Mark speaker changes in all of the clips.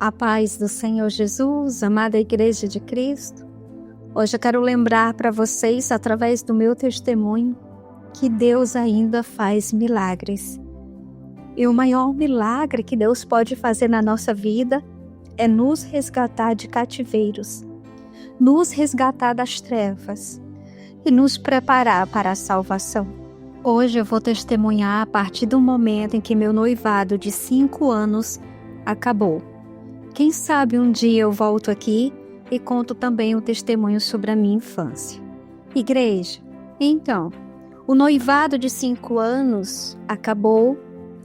Speaker 1: A paz do Senhor Jesus, amada Igreja de Cristo. Hoje eu quero lembrar para vocês, através do meu testemunho, que Deus ainda faz milagres. E o maior milagre que Deus pode fazer na nossa vida é nos resgatar de cativeiros, nos resgatar das trevas e nos preparar para a salvação. Hoje eu vou testemunhar a partir do momento em que meu noivado de 5 anos acabou. Quem sabe um dia eu volto aqui e conto também um testemunho sobre a minha infância. Igreja, então, o noivado de 5 anos acabou.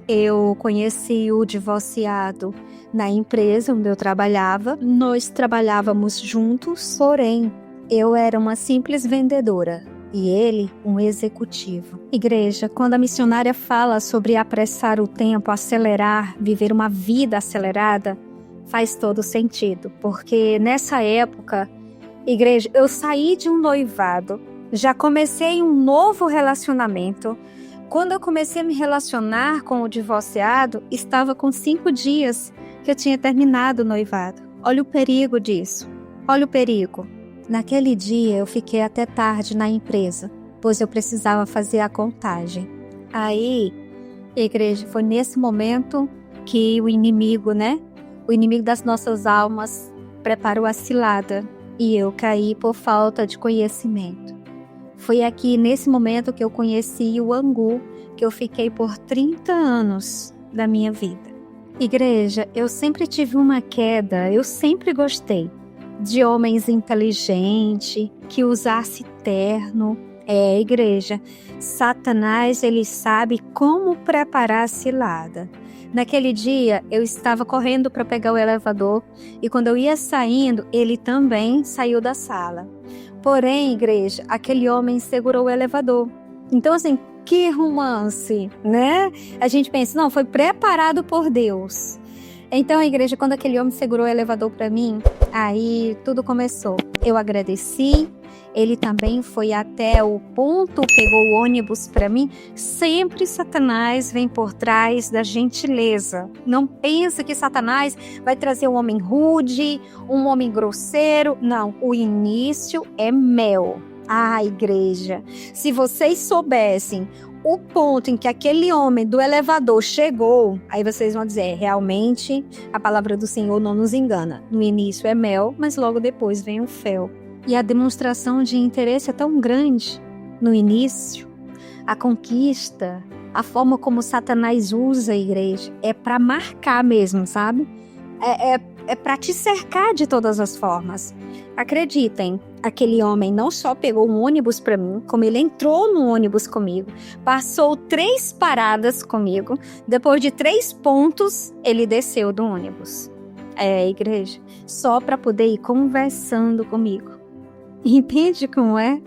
Speaker 1: Eu conheci o divorciado na empresa onde eu trabalhava. Nós trabalhávamos juntos, porém, eu era uma simples vendedora e ele um executivo. Igreja, quando a missionária fala sobre apressar o tempo, acelerar, viver uma vida acelerada, faz todo sentido, porque nessa época, igreja, eu saí de um noivado, já comecei um novo relacionamento. Quando eu comecei a me relacionar com o divorciado, estava com 5 dias que eu tinha terminado o noivado. Olha o perigo disso, olha o perigo. Naquele dia eu fiquei até tarde na empresa, pois eu precisava fazer a contagem. Aí, igreja, foi nesse momento que o inimigo, o inimigo das nossas almas preparou a cilada e eu caí por falta de conhecimento. Foi aqui nesse momento que eu conheci o angu, que eu fiquei por 30 anos da minha vida. Igreja, eu sempre tive uma queda, eu sempre gostei de homens inteligentes, que usasse terno. Igreja, Satanás, ele sabe como preparar a cilada. Naquele dia, eu estava correndo para pegar o elevador e quando eu ia saindo, ele também saiu da sala. Porém, igreja, aquele homem segurou o elevador. Então, assim, que romance, né? A gente pensa, não, foi preparado por Deus. Então, igreja, quando aquele homem segurou o elevador para mim, aí tudo começou. Eu agradeci. Ele também foi até o ponto, pegou o ônibus para mim. Sempre Satanás vem por trás da gentileza. Não pensa que Satanás vai trazer um homem rude, um homem grosseiro. Não, o início é mel. Igreja, se vocês soubessem o ponto em que aquele homem do elevador chegou, aí vocês vão dizer, realmente a palavra do Senhor não nos engana. No início é mel, mas logo depois vem o fel. E a demonstração de interesse é tão grande no início. A conquista, a forma como Satanás usa a igreja é para marcar mesmo, sabe? É para te cercar de todas as formas. Acreditem, aquele homem não só pegou um ônibus para mim, como ele entrou no ônibus comigo, passou 3 paradas comigo, depois de 3 pontos, ele desceu do ônibus. Igreja, só para poder ir conversando comigo. Entende como é?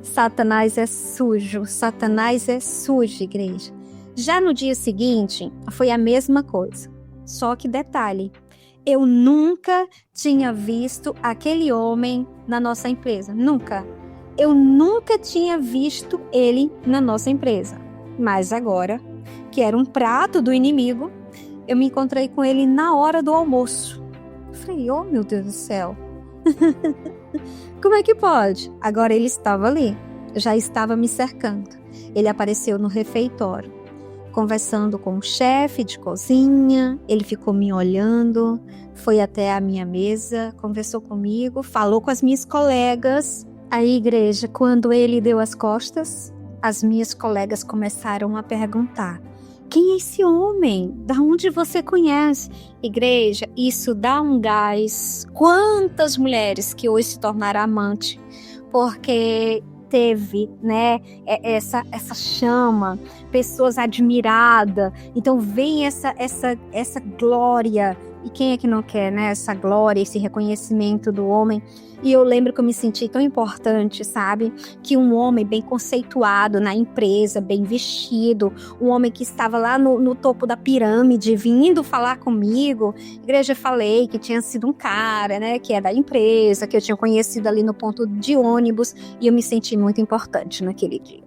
Speaker 1: Satanás é sujo, igreja. Já no dia seguinte, foi a mesma coisa. Só que detalhe, eu nunca tinha visto aquele homem na nossa empresa. Nunca. Eu nunca tinha visto ele na nossa empresa. Mas agora, que era um prato do inimigo, eu me encontrei com ele na hora do almoço. Eu falei, oh meu Deus do céu. Como é que pode? Agora ele estava ali, já estava me cercando. Ele apareceu no refeitório, conversando com o chefe de cozinha. Ele ficou me olhando, foi até a minha mesa, conversou comigo, falou com as minhas colegas. Aí, igreja, quando ele deu as costas, as minhas colegas começaram a perguntar, quem é esse homem? Da onde você conhece? Igreja, isso dá um gás. Quantas mulheres que hoje se tornaram amante, porque teve, essa chama, pessoas admiradas. Então vem essa glória. E quem é que não quer, essa glória, esse reconhecimento do homem? E eu lembro que eu me senti tão importante, sabe? Que um homem bem conceituado na empresa, bem vestido, um homem que estava lá no topo da pirâmide, vindo falar comigo. Igreja, falei que tinha sido um cara, que é da empresa, que eu tinha conhecido ali no ponto de ônibus, e eu me senti muito importante naquele dia.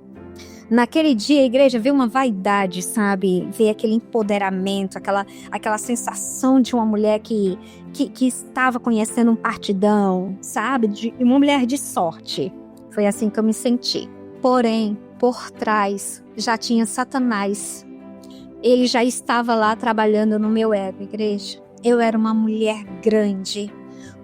Speaker 1: Naquele dia, a igreja vê uma vaidade, sabe? Vê aquele empoderamento, aquela sensação de uma mulher que estava conhecendo um partidão, sabe? De uma mulher de sorte. Foi assim que eu me senti. Porém, por trás, já tinha Satanás. Ele já estava lá trabalhando no meu ego, igreja. Eu era uma mulher grande,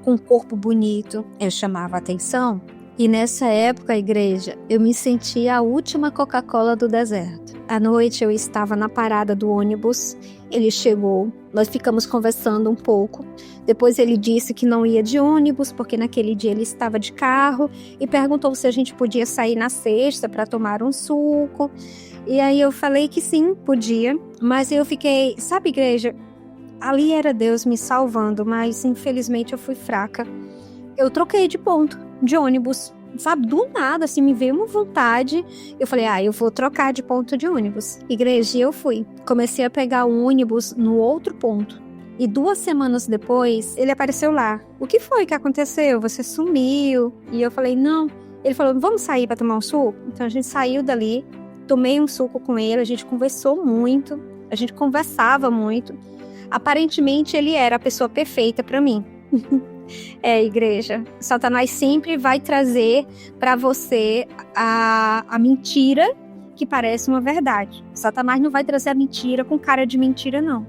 Speaker 1: com um corpo bonito. Eu chamava a atenção. E nessa época, igreja, eu me sentia a última Coca-Cola do deserto. À noite eu estava na parada do ônibus, ele chegou, nós ficamos conversando um pouco. Depois ele disse que não ia de ônibus, porque naquele dia ele estava de carro, e perguntou se a gente podia sair na sexta para tomar um suco. E aí eu falei que sim, podia, mas eu fiquei, sabe, igreja, ali era Deus me salvando, mas infelizmente eu fui fraca. Eu troquei de ponto, de ônibus, sabe, do nada, assim, me veio uma vontade. Eu falei, eu vou trocar de ponto de ônibus. Igreja, e eu fui. Comecei a pegar o ônibus no outro ponto. E 2 semanas depois, ele apareceu lá. O que foi que aconteceu? Você sumiu. E eu falei, não. Ele falou, vamos sair para tomar um suco? Então a gente saiu dali, tomei um suco com ele, a gente conversou muito, a gente conversava muito. Aparentemente, ele era a pessoa perfeita para mim. Igreja, Satanás sempre vai trazer para você a mentira que parece uma verdade. Satanás não vai trazer a mentira com cara de mentira, não.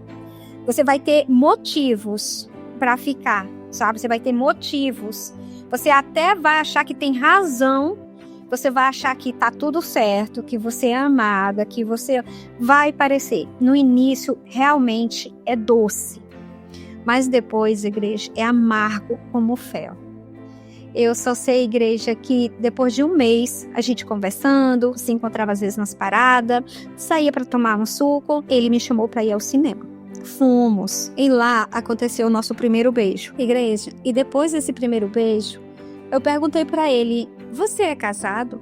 Speaker 1: Você vai ter motivos para ficar, sabe? Você vai ter motivos. Você até vai achar que tem razão. Você vai achar que tá tudo certo, que você é amada, que você vai parecer. No início, realmente é doce. Mas depois, igreja, é amargo como fel. Eu só sei, igreja, que depois de um mês, a gente conversando, se encontrava às vezes nas paradas, saía para tomar um suco, ele me chamou para ir ao cinema. Fomos, e lá aconteceu o nosso primeiro beijo. Igreja, e depois desse primeiro beijo, eu perguntei para ele, você é casado?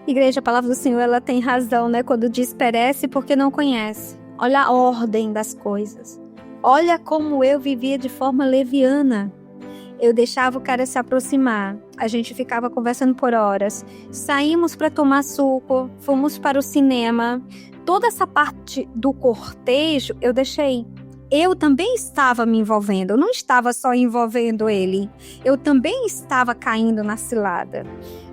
Speaker 1: Igreja, a palavra do Senhor, ela tem razão, né? Quando diz perece porque não conhece. Olha a ordem das coisas. Olha como eu vivia de forma leviana. Eu deixava o cara se aproximar. A gente ficava conversando por horas. Saímos para tomar suco. Fomos para o cinema. Toda essa parte do cortejo eu deixei. Eu também estava me envolvendo. Eu não estava só envolvendo ele. Eu também estava caindo na cilada.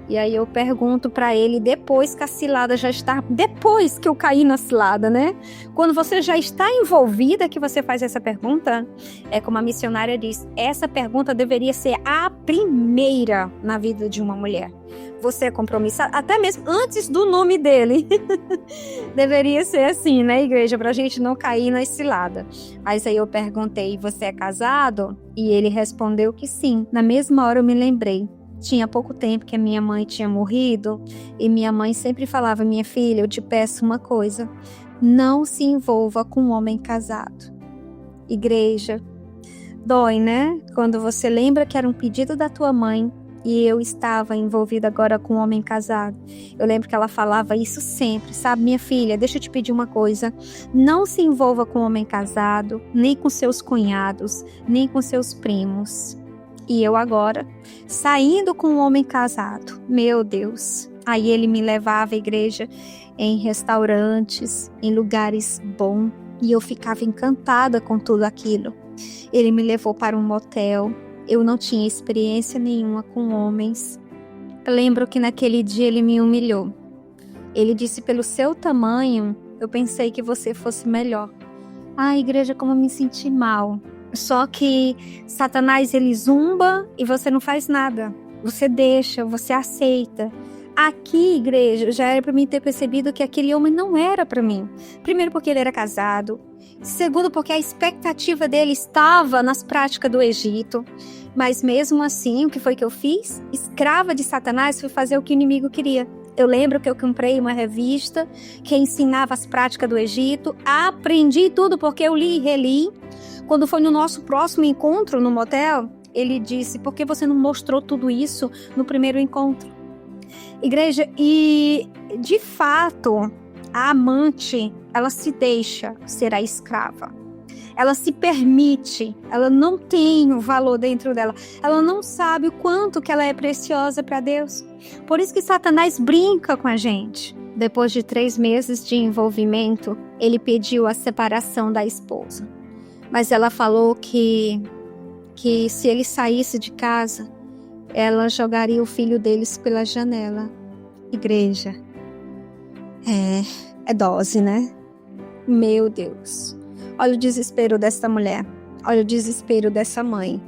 Speaker 1: E aí eu pergunto para ele, depois que a cilada já está... Depois que eu caí na cilada, né? Quando você já está envolvida, que você faz essa pergunta, é como a missionária diz, essa pergunta deveria ser a primeira na vida de uma mulher. Você é compromissada, até mesmo antes do nome dele. Deveria ser assim, né, igreja? Pra gente não cair na cilada. Mas aí eu perguntei, você é casado? E ele respondeu que sim. Na mesma hora eu me lembrei. Tinha pouco tempo que a minha mãe tinha morrido e minha mãe sempre falava, minha filha, eu te peço uma coisa, não se envolva com um homem casado. Igreja, dói, né? Quando você lembra que era um pedido da tua mãe e eu estava envolvida agora com um homem casado. Eu lembro que ela falava isso sempre, sabe? Minha filha, deixa eu te pedir uma coisa, não se envolva com um homem casado, nem com seus cunhados, nem com seus primos. E eu agora, saindo com um homem casado, meu Deus. Aí ele me levava à igreja em restaurantes, em lugares bons. E eu ficava encantada com tudo aquilo. Ele me levou para um motel. Eu não tinha experiência nenhuma com homens. Eu lembro que naquele dia ele me humilhou. Ele disse, pelo seu tamanho, eu pensei que você fosse melhor. Igreja, como eu me senti mal. Só que Satanás, ele zumba e você não faz nada. Você deixa, você aceita. Aqui, igreja, já era para mim ter percebido que aquele homem não era para mim. Primeiro porque ele era casado. Segundo porque a expectativa dele estava nas práticas do Egito. Mas mesmo assim, o que foi que eu fiz? Escrava de Satanás, fui fazer o que o inimigo queria. Eu lembro que eu comprei uma revista que ensinava as práticas do Egito. Aprendi tudo porque eu li e reli. Quando foi no nosso próximo encontro no motel, ele disse, por que você não mostrou tudo isso no primeiro encontro? Igreja, e de fato, a amante, ela se deixa ser a escrava. ela se permite, ela não tem o valor dentro dela, ela não sabe o quanto que ela é preciosa para Deus. Por isso que Satanás brinca com a gente. Depois de 3 meses de envolvimento, ele pediu a separação da esposa. Mas ela falou que se ele saísse de casa, ela jogaria o filho deles pela janela. Igreja, é dose, né? Meu Deus. Olha o desespero dessa mulher. Olha o desespero dessa mãe.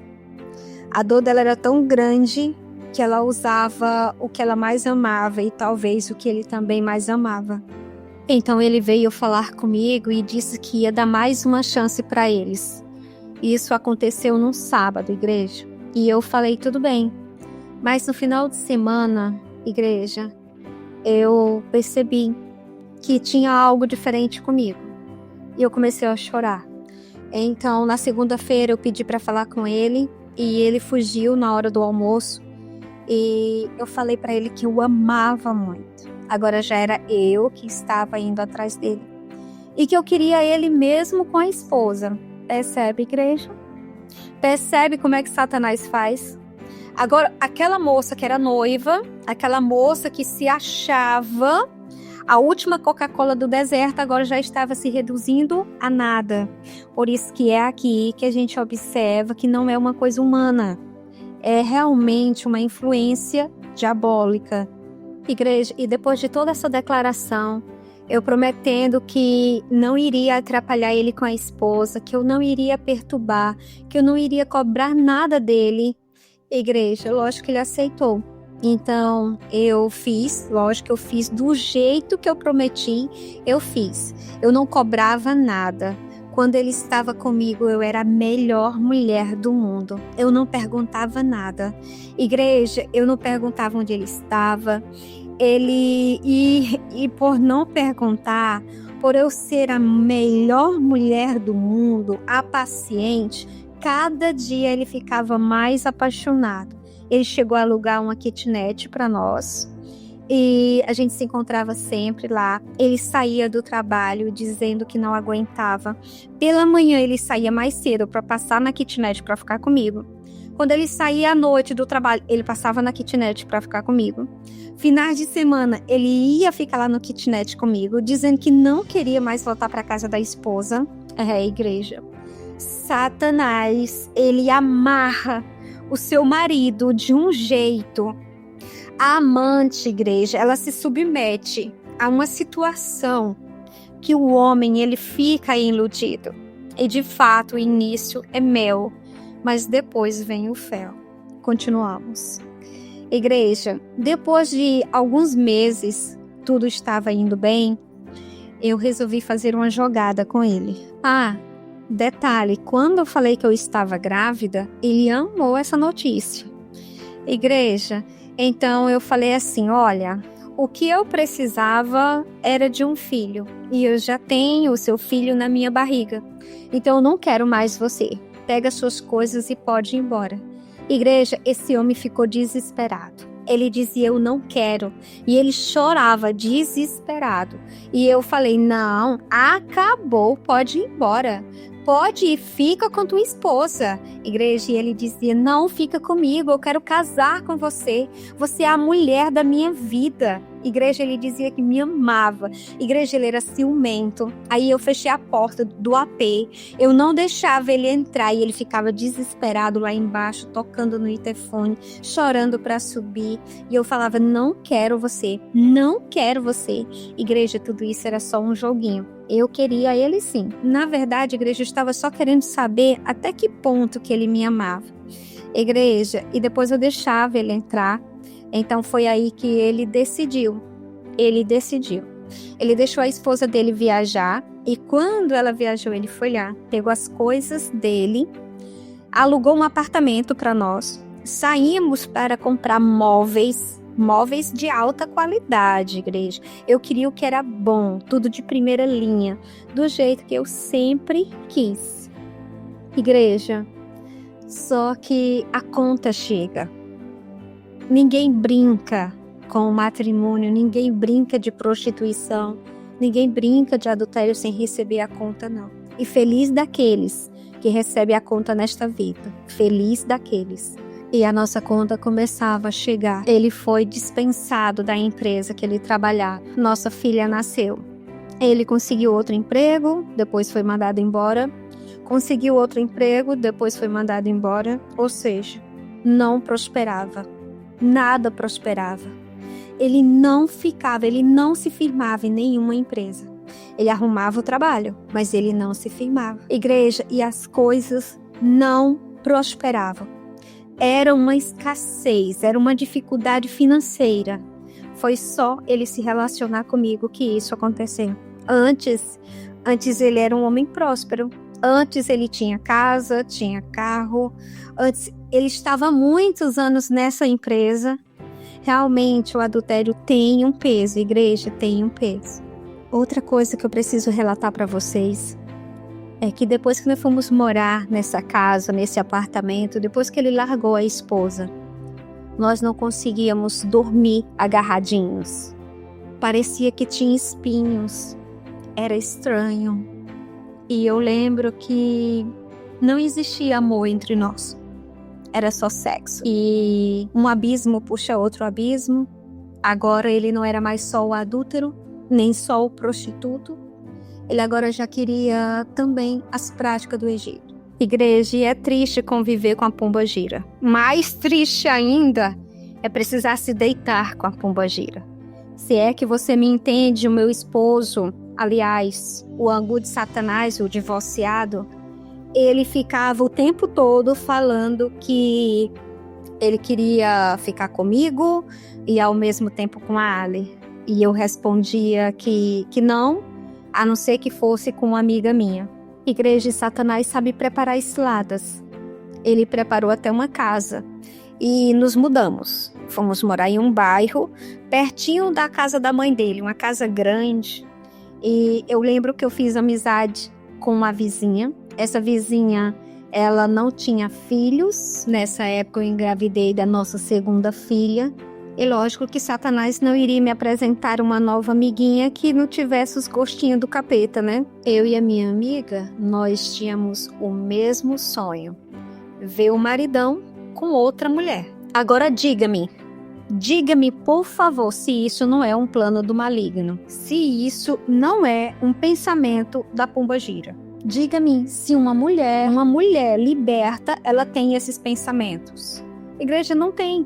Speaker 1: A dor dela era tão grande que ela usava o que ela mais amava e talvez o que ele também mais amava. Então ele veio falar comigo e disse que ia dar mais uma chance para eles. Isso aconteceu num sábado, igreja. E eu falei, tudo bem. Mas no final de semana, igreja, eu percebi que tinha algo diferente comigo. E eu comecei a chorar. Então, na segunda-feira, eu pedi para falar com ele. E ele fugiu na hora do almoço. E eu falei para ele que eu amava muito. Agora já era eu que estava indo atrás dele. E que eu queria ele mesmo com a esposa. Percebe, igreja? Percebe como é que Satanás faz? Agora, aquela moça que era noiva, aquela moça que se achava a última Coca-Cola do deserto, agora já estava se reduzindo a nada. Por isso que é aqui que a gente observa que não é uma coisa humana. É realmente uma influência diabólica. Igreja, e depois de toda essa declaração, eu prometendo que não iria atrapalhar ele com a esposa, que eu não iria perturbar, que eu não iria cobrar nada dele. Igreja, lógico que ele aceitou. Então, eu fiz do jeito que eu prometi, eu fiz. Eu não cobrava nada. Quando ele estava comigo, eu era a melhor mulher do mundo. Eu não perguntava nada. Igreja, eu não perguntava onde ele estava. E por não perguntar, por eu ser a melhor mulher do mundo, a paciente, cada dia ele ficava mais apaixonado. Ele chegou a alugar uma kitnet para nós e a gente se encontrava sempre lá. Ele saía do trabalho dizendo que não aguentava. Pela manhã ele saía mais cedo para passar na kitnet para ficar comigo. Quando ele saía à noite do trabalho, ele passava na kitnet para ficar comigo. Finais de semana, ele ia ficar lá no kitnet comigo, dizendo que não queria mais voltar para casa da esposa. Igreja. Satanás, ele amarra o seu marido de um jeito. A amante, igreja, ela se submete a uma situação que o homem, ele fica iludido. E de fato, o início é mel, mas depois vem o fel. Continuamos. Igreja, depois de alguns meses, tudo estava indo bem, eu resolvi fazer uma jogada com ele. Detalhe, quando eu falei que eu estava grávida, ele amou essa notícia. Igreja, então eu falei assim, olha, o que eu precisava era de um filho. E eu já tenho o seu filho na minha barriga. Então eu não quero mais você. Pega suas coisas e pode ir embora. Igreja, esse homem ficou desesperado. Ele dizia, eu não quero. E ele chorava desesperado. E eu falei, não, acabou, pode ir embora. Pode ir, fica com tua esposa. Igreja, e ele dizia, não, fica comigo, eu quero casar com você. Você é a mulher da minha vida. Igreja, ele dizia que me amava. Igreja, ele era ciumento. Aí eu fechei a porta do AP. Eu não deixava ele entrar e ele ficava desesperado lá embaixo, tocando no interfone, chorando para subir. E eu falava, não quero você, não quero você. Igreja, tudo isso era só um joguinho. Eu queria ele sim. Na verdade, igreja, eu estava só querendo saber até que ponto que ele me amava. Igreja, e depois eu deixava ele entrar. Então foi aí que ele decidiu. Ele deixou a esposa dele viajar. E quando ela viajou, ele foi lá, pegou as coisas dele, alugou um apartamento para nós. Saímos para comprar móveis de alta qualidade, igreja. Eu queria o que era bom, tudo de primeira linha, do jeito que eu sempre quis. Igreja, só que a conta chega. Ninguém brinca com o matrimônio, ninguém brinca de prostituição, ninguém brinca de adultério sem receber a conta, não. E feliz daqueles que recebem a conta nesta vida. Feliz daqueles. E a nossa conta começava a chegar. Ele foi dispensado da empresa que ele trabalhava. Nossa filha nasceu. Ele conseguiu outro emprego, depois foi mandado embora. Conseguiu outro emprego, depois foi mandado embora. Ou seja, não prosperava. Nada prosperava. Ele não ficava, ele não se firmava em nenhuma empresa. Ele arrumava o trabalho, mas ele não se firmava. Igreja, e as coisas não prosperavam. Era uma escassez, era uma dificuldade financeira. Foi só ele se relacionar comigo que isso aconteceu. Antes ele era um homem próspero. Antes ele tinha casa, tinha carro. Antes ele estava há muitos anos nessa empresa. Realmente o adultério tem um peso, igreja, tem um peso. Outra coisa que eu preciso relatar para vocês é que depois que nós fomos morar nessa casa, nesse apartamento, depois que ele largou a esposa, nós não conseguíamos dormir agarradinhos. Parecia que tinha espinhos. Era estranho. E eu lembro que não existia amor entre nós. Era só sexo. E um abismo puxa outro abismo. Agora ele não era mais só o adúltero, nem só o prostituto. Ele agora já queria também as práticas do Egito. Igreja, e é triste conviver com a pombagira. Mais triste ainda é precisar se deitar com a pombagira. Se é que você me entende, o meu esposo, aliás, o angu de Satanás, o divorciado, ele ficava o tempo todo falando que ele queria ficar comigo e ao mesmo tempo com a Ali. E eu respondia que não, a não ser que fosse com uma amiga minha. Igreja, de Satanás sabe preparar ciladas. Ele preparou até uma casa e nos mudamos. Fomos morar em um bairro pertinho da casa da mãe dele, uma casa grande. E eu lembro que eu fiz amizade com uma vizinha. Essa vizinha, ela não tinha filhos. Nessa época eu engravidei da nossa segunda filha. E lógico que Satanás não iria me apresentar uma nova amiguinha que não tivesse os gostinhos do capeta, né? Eu e a minha amiga, nós tínhamos o mesmo sonho. Ver o maridão com outra mulher. Agora diga-me, por favor, se isso não é um plano do maligno. Se isso não é um pensamento da pombagira. Diga-me se uma mulher liberta, ela tem esses pensamentos. Igreja, não tem.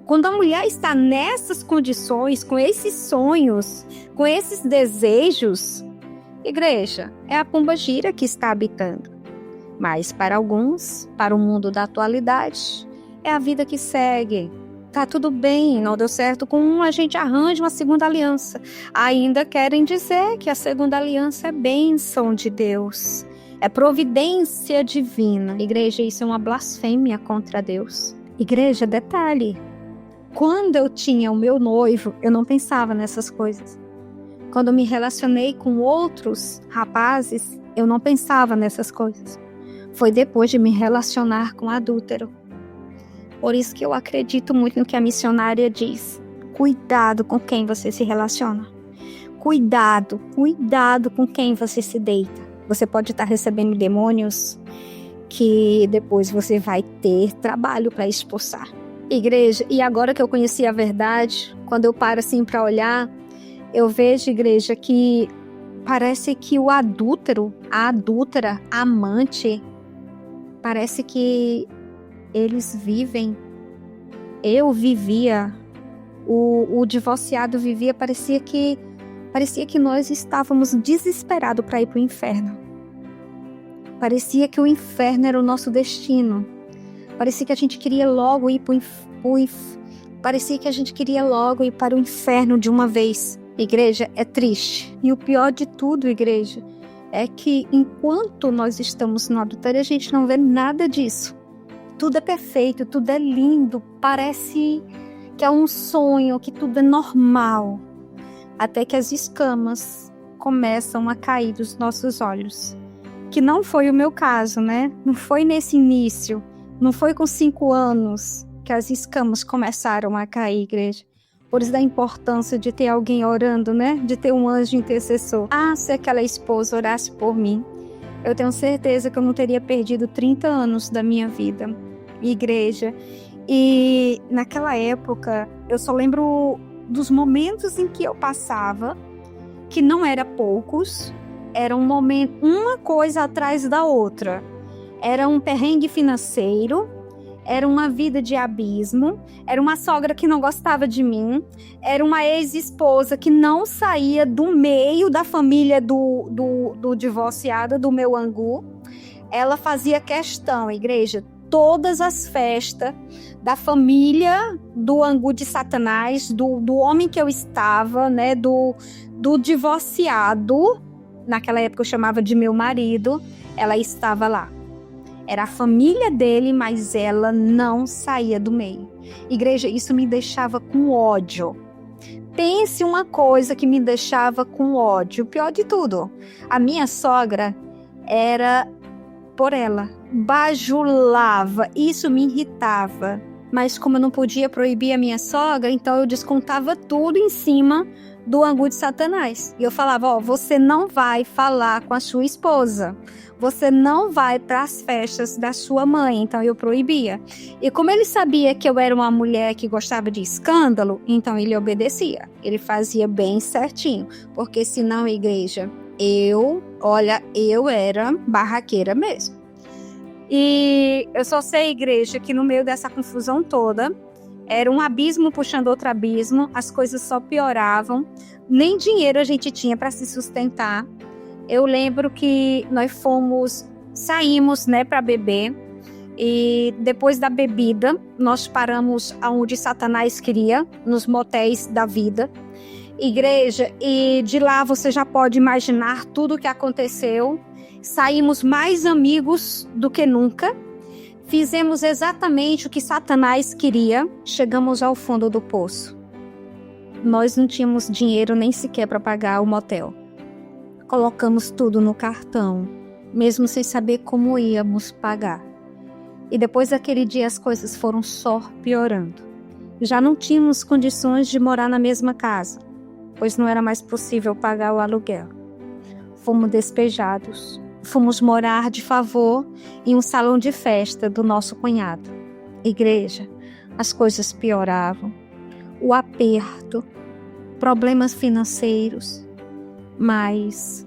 Speaker 1: Quando a mulher está nessas condições, com esses sonhos, com esses desejos, igreja, é a pombagira que está habitando. Mas para alguns, para o mundo da atualidade, é a vida que segue. Tá tudo bem, não deu certo com um, a gente arranja uma segunda aliança. Ainda querem dizer que a segunda aliança é bênção de Deus, é providência divina. Igreja, isso é uma blasfêmia contra Deus. Igreja, detalhe. Quando eu tinha o meu noivo, eu não pensava nessas coisas. Quando eu me relacionei com outros rapazes, eu não pensava nessas coisas. Foi depois de me relacionar com adúltero. Por isso que eu acredito muito no que a missionária diz. Cuidado com quem você se relaciona. Cuidado com quem você se deita. Você pode estar recebendo demônios que depois você vai ter trabalho para expulsar. Igreja, e agora que eu conheci a verdade, quando eu paro assim para olhar, eu vejo, igreja, que parece que o adúltero, a adúltera, a amante, parece que eles vivem. Eu vivia, o divorciado vivia, parecia que nós estávamos desesperados para ir para o inferno. Parecia que o inferno era o nosso destino. Parecia que a gente queria logo ir parecia que a gente queria logo ir para o inferno de uma vez. Igreja, é triste. E o pior de tudo, igreja, é que enquanto nós estamos no adultério, a gente não vê nada disso. Tudo é perfeito, tudo é lindo, parece que é um sonho, que tudo é normal. Até que as escamas começam a cair dos nossos olhos. Que não foi o meu caso, né? Não foi nesse início. Não foi com 5 anos que as escamas começaram a cair, igreja. Por isso da importância de ter alguém orando, né? De ter um anjo intercessor. Ah, se aquela esposa orasse por mim. eu tenho certeza que eu não teria perdido 30 anos da minha vida. Igreja. E naquela época, eu só lembro dos momentos em que eu passava, que não era poucos, era um momento, uma coisa atrás da outra. Era um perrengue financeiro, era uma vida de abismo, era uma sogra que não gostava de mim, era uma ex-esposa que não saía do meio da família do divorciado, do meu angu. Ela fazia questão, igreja, todas as festas da família do angu de Satanás, do homem que eu estava, né, do divorciado, naquela época eu chamava de meu marido, ela estava lá. Era a família dele, mas ela não saía do meio. Igreja, isso me deixava com ódio. Pense uma coisa que me deixava com ódio. O pior de tudo, a minha sogra era por ela. Bajulava, isso me irritava. Mas como eu não podia proibir a minha sogra, então eu descontava tudo em cima do angu de Satanás. E eu falava, você não vai falar com a sua esposa. Você não vai para as festas da sua mãe. Então eu proibia. E como ele sabia que eu era uma mulher que gostava de escândalo, então ele obedecia. Ele fazia bem certinho. Porque senão, igreja, eu era barraqueira mesmo. E eu só sei, igreja, que no meio dessa confusão toda, era um abismo puxando outro abismo, as coisas só pioravam, nem dinheiro a gente tinha para se sustentar. Eu lembro que nós saímos, né, para beber, e depois da bebida, nós paramos aonde Satanás queria, nos motéis da vida. Igreja, e de lá você já pode imaginar tudo o que aconteceu. Saímos mais amigos do que nunca. Fizemos exatamente o que Satanás queria. Chegamos ao fundo do poço. Nós não tínhamos dinheiro nem sequer para pagar o motel. Colocamos tudo no cartão, mesmo sem saber como íamos pagar. E depois daquele dia as coisas foram só piorando. Já não tínhamos condições de morar na mesma casa, pois não era mais possível pagar o aluguel. Fomos despejados. Fomos morar de favor em um salão de festa do nosso cunhado. Igreja, as coisas pioravam. O aperto, problemas financeiros. Mas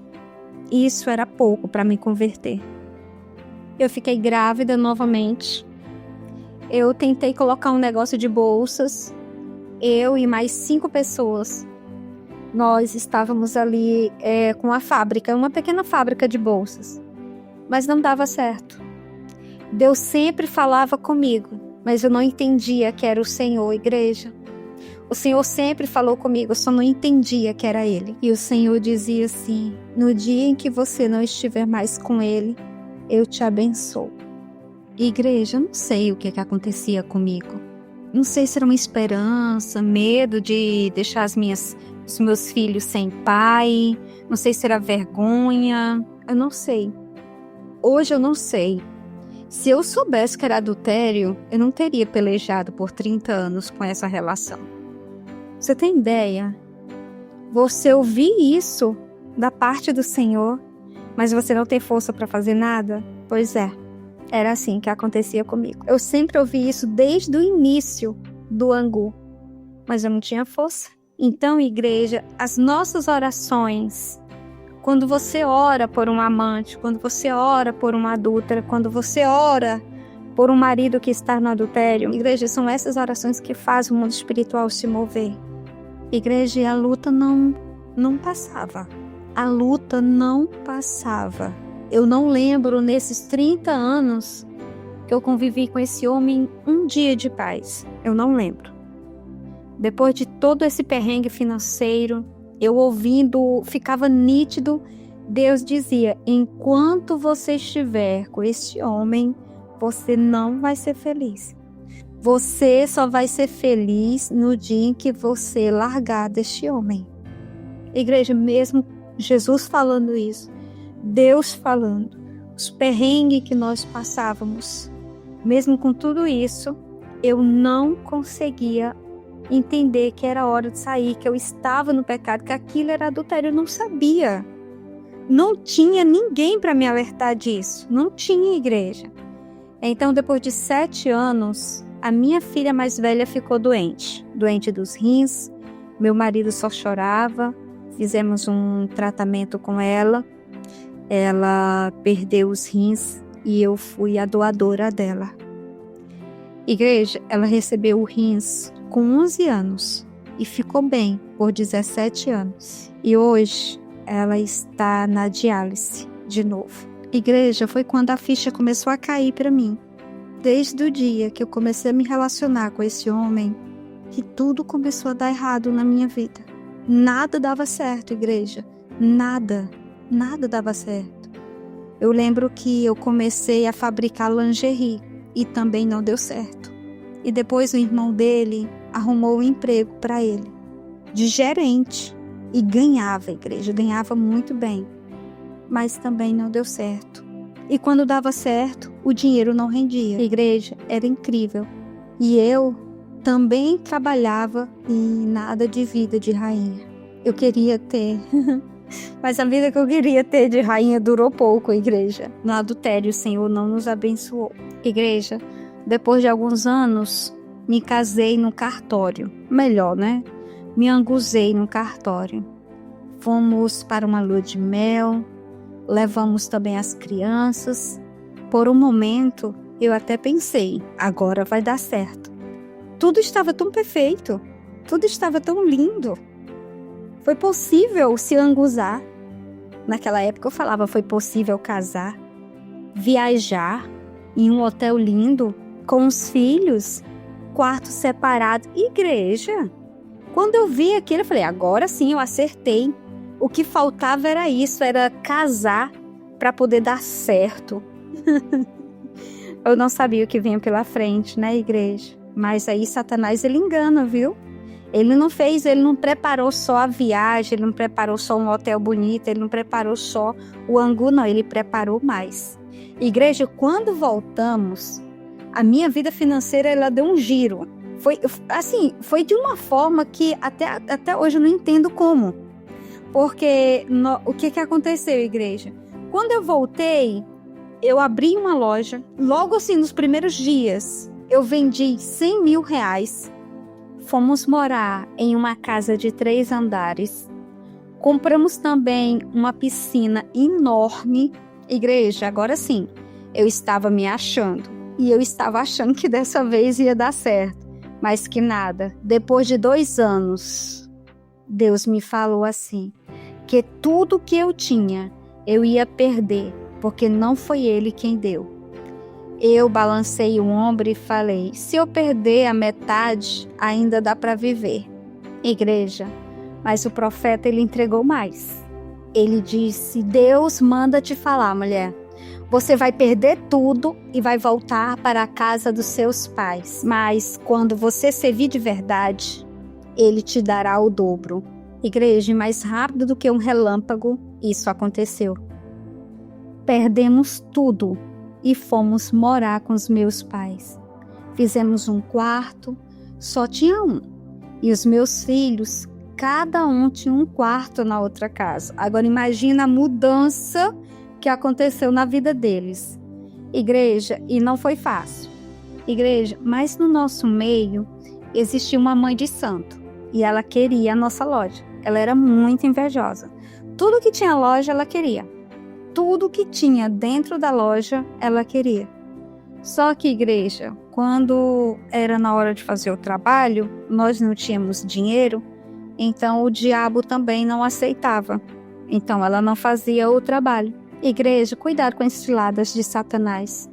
Speaker 1: isso era pouco para me converter. Eu fiquei grávida novamente. Eu tentei colocar um negócio de bolsas. Eu e mais 5 pessoas. Nós estávamos ali com a fábrica, uma pequena fábrica de bolsas. Mas não dava certo. Deus sempre falava comigo, mas eu não entendia que era o Senhor, igreja. O Senhor sempre falou comigo, eu só não entendia que era Ele. E o Senhor dizia assim, no dia em que você não estiver mais com Ele, eu te abençoo. Igreja, eu não sei o que acontecia comigo. Não sei se era uma esperança, medo de deixar os meus filhos sem pai, não sei se era vergonha, eu não sei. Hoje eu não sei. Se eu soubesse que era adultério, eu não teria pelejado por 30 anos com essa relação. Você tem ideia? Você ouvir isso da parte do Senhor, mas você não tem força para fazer nada? Pois é, era assim que acontecia comigo. Eu sempre ouvi isso desde o início do angu, mas eu não tinha força. Então, igreja, as nossas orações, quando você ora por um amante, quando você ora por uma adúltera, quando você ora por um marido que está no adultério, igreja, são essas orações que fazem o mundo espiritual se mover. Igreja, a luta não passava. A luta não passava. Eu não lembro nesses 30 anos que eu convivi com esse homem um dia de paz. Eu não lembro. Depois de todo esse perrengue financeiro, eu ouvindo, ficava nítido, Deus dizia, enquanto você estiver com este homem, você não vai ser feliz. Você só vai ser feliz no dia em que você largar deste homem. Igreja, mesmo Jesus falando isso, Deus falando, os perrengues que nós passávamos, mesmo com tudo isso, eu não conseguia entender que era hora de sair, que eu estava no pecado, que aquilo era adultério, eu não sabia. não tinha ninguém para me alertar disso. Não tinha igreja. Então, depois de 7 anos, a minha filha mais velha ficou doente. Doente dos rins. Meu marido só chorava. Fizemos um tratamento com ela. Ela perdeu os rins e eu fui a doadora dela. Igreja, ela recebeu o rins com 11 anos e ficou bem por 17 anos. E hoje ela está na diálise de novo. Igreja, foi quando a ficha começou a cair para mim. Desde o dia que eu comecei a me relacionar com esse homem, que tudo começou a dar errado na minha vida. Nada dava certo, igreja. Nada dava certo. Eu lembro que eu comecei a fabricar lingerie e também não deu certo. E depois o irmão dele arrumou um emprego para ele, de gerente, e ganhava, igreja, ganhava muito bem, mas também não deu certo. E quando dava certo, o dinheiro não rendia. A igreja era incrível. E eu também trabalhava em nada de vida de rainha. Eu queria ter, mas a vida que eu queria ter de rainha durou pouco, igreja. No adultério, o Senhor não nos abençoou. Igreja, depois de alguns anos, me casei no cartório. Melhor, né? Me anguzei no cartório. Fomos para uma lua de mel, levamos também as crianças. Por um momento, eu até pensei, agora vai dar certo. Tudo estava tão perfeito, tudo estava tão lindo. Foi possível se anguzar. Naquela época eu falava, foi possível casar, viajar em um hotel lindo, com os filhos, quarto separado, igreja. Quando eu vi aquilo, eu falei, agora sim eu acertei. O que faltava era isso, era casar para poder dar certo. Eu não sabia o que vinha pela frente, né, igreja? Mas aí Satanás, ele engana, viu? Ele não preparou só a viagem, ele não preparou só um hotel bonito, ele não preparou só o angu, não, ele preparou mais. Igreja, quando voltamos, a minha vida financeira, ela deu um giro. Foi de uma forma que até hoje eu não entendo como. Porque o que aconteceu, igreja? Quando eu voltei, eu abri uma loja. Logo assim, nos primeiros dias, eu vendi 100 mil reais. Fomos morar em uma casa de 3 andares. Compramos também uma piscina enorme. Igreja, agora sim, eu estava me achando. E eu estava achando que dessa vez ia dar certo. Mas que nada. Depois de 2 anos, Deus me falou assim, que tudo que eu tinha, eu ia perder, porque não foi Ele quem deu. Eu balancei o ombro e falei, se eu perder a metade, ainda dá para viver. Igreja, mas o profeta, ele entregou mais. Ele disse, Deus manda te falar, mulher. Você vai perder tudo e vai voltar para a casa dos seus pais. Mas quando você servir de verdade, Ele te dará o dobro. Igreja, mais rápido do que um relâmpago, isso aconteceu. Perdemos tudo e fomos morar com os meus pais. Fizemos um quarto, só tinha um. E os meus filhos, cada um tinha um quarto na outra casa. Agora imagina a mudança que aconteceu na vida deles. Igreja, e não foi fácil. Igreja, mas no nosso meio existia uma mãe de santo e ela queria a nossa loja. Ela era muito invejosa. Tudo que tinha loja, ela queria. Tudo que tinha dentro da loja, ela queria. Só que, igreja, quando era na hora de fazer o trabalho, nós não tínhamos dinheiro, então o diabo também não aceitava. Então ela não fazia o trabalho. Igreja, cuidado com as ciladas de Satanás.